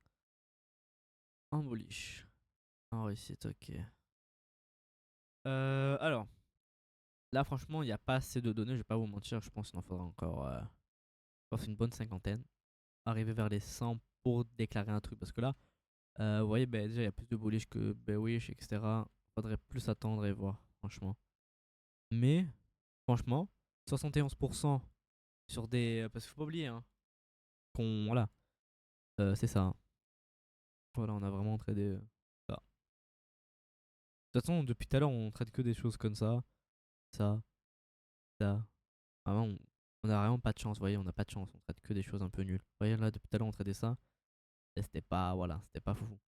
en bullish. En réussite, ok. Alors, là, franchement, il n'y a pas assez de données, je vais pas vous mentir. Je pense qu'il en faudra encore je pense une bonne cinquantaine. Arriver vers les 100 pour déclarer un truc. Parce que là, vous voyez, bah, déjà, il y a plus de bullish que bearish, etc. Faudrait plus attendre et voir, franchement. Mais, franchement, 71% sur des. Parce qu'il faut pas oublier, hein, qu'on. Voilà, c'est ça, hein. Voilà, on a vraiment tradé ça. De toute façon, depuis tout à l'heure, on trade que des choses comme ça, ça. Vraiment, on a vraiment pas de chance, vous voyez, on a pas de chance. On trade que des choses un peu nulles. Vous voyez, là, depuis tout à l'heure, on tradait ça. Et c'était pas, voilà, c'était pas fou.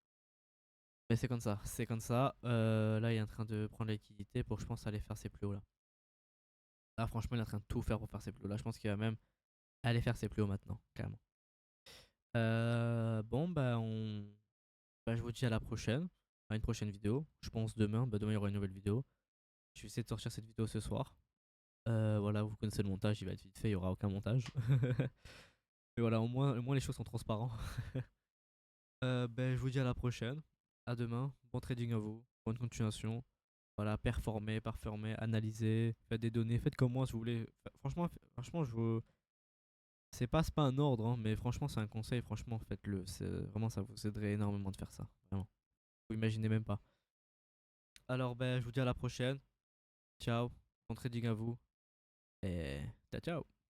Mais c'est comme ça, c'est comme ça. Là, il est en train de prendre la liquidité pour, je pense, aller faire ses plus hauts là. Là, franchement, il est en train de tout faire pour faire ses plus hauts. Là, je pense qu'il va même aller faire ses plus hauts maintenant, carrément. Bon, bah, je vous dis à la prochaine, à une prochaine vidéo. Je pense demain, bah, demain il y aura une nouvelle vidéo. Je vais essayer de sortir cette vidéo ce soir. Voilà, vous connaissez le montage, il va être vite fait, il n'y aura aucun montage. Mais voilà, au moins les choses sont transparentes. Ben, je vous dis à la prochaine. À demain. Bon trading à vous. Bonne continuation. Voilà, performez, analysez, faites des données, faites comme moi si vous voulez. Franchement, c'est pas un ordre, hein, mais franchement, c'est un conseil. Franchement, faites-le. Vraiment, ça vous aiderait énormément de faire ça. Vraiment. Vous imaginez même pas. Alors, ben, je vous dis à la prochaine. Ciao. Bon trading à vous. Et ciao, ciao.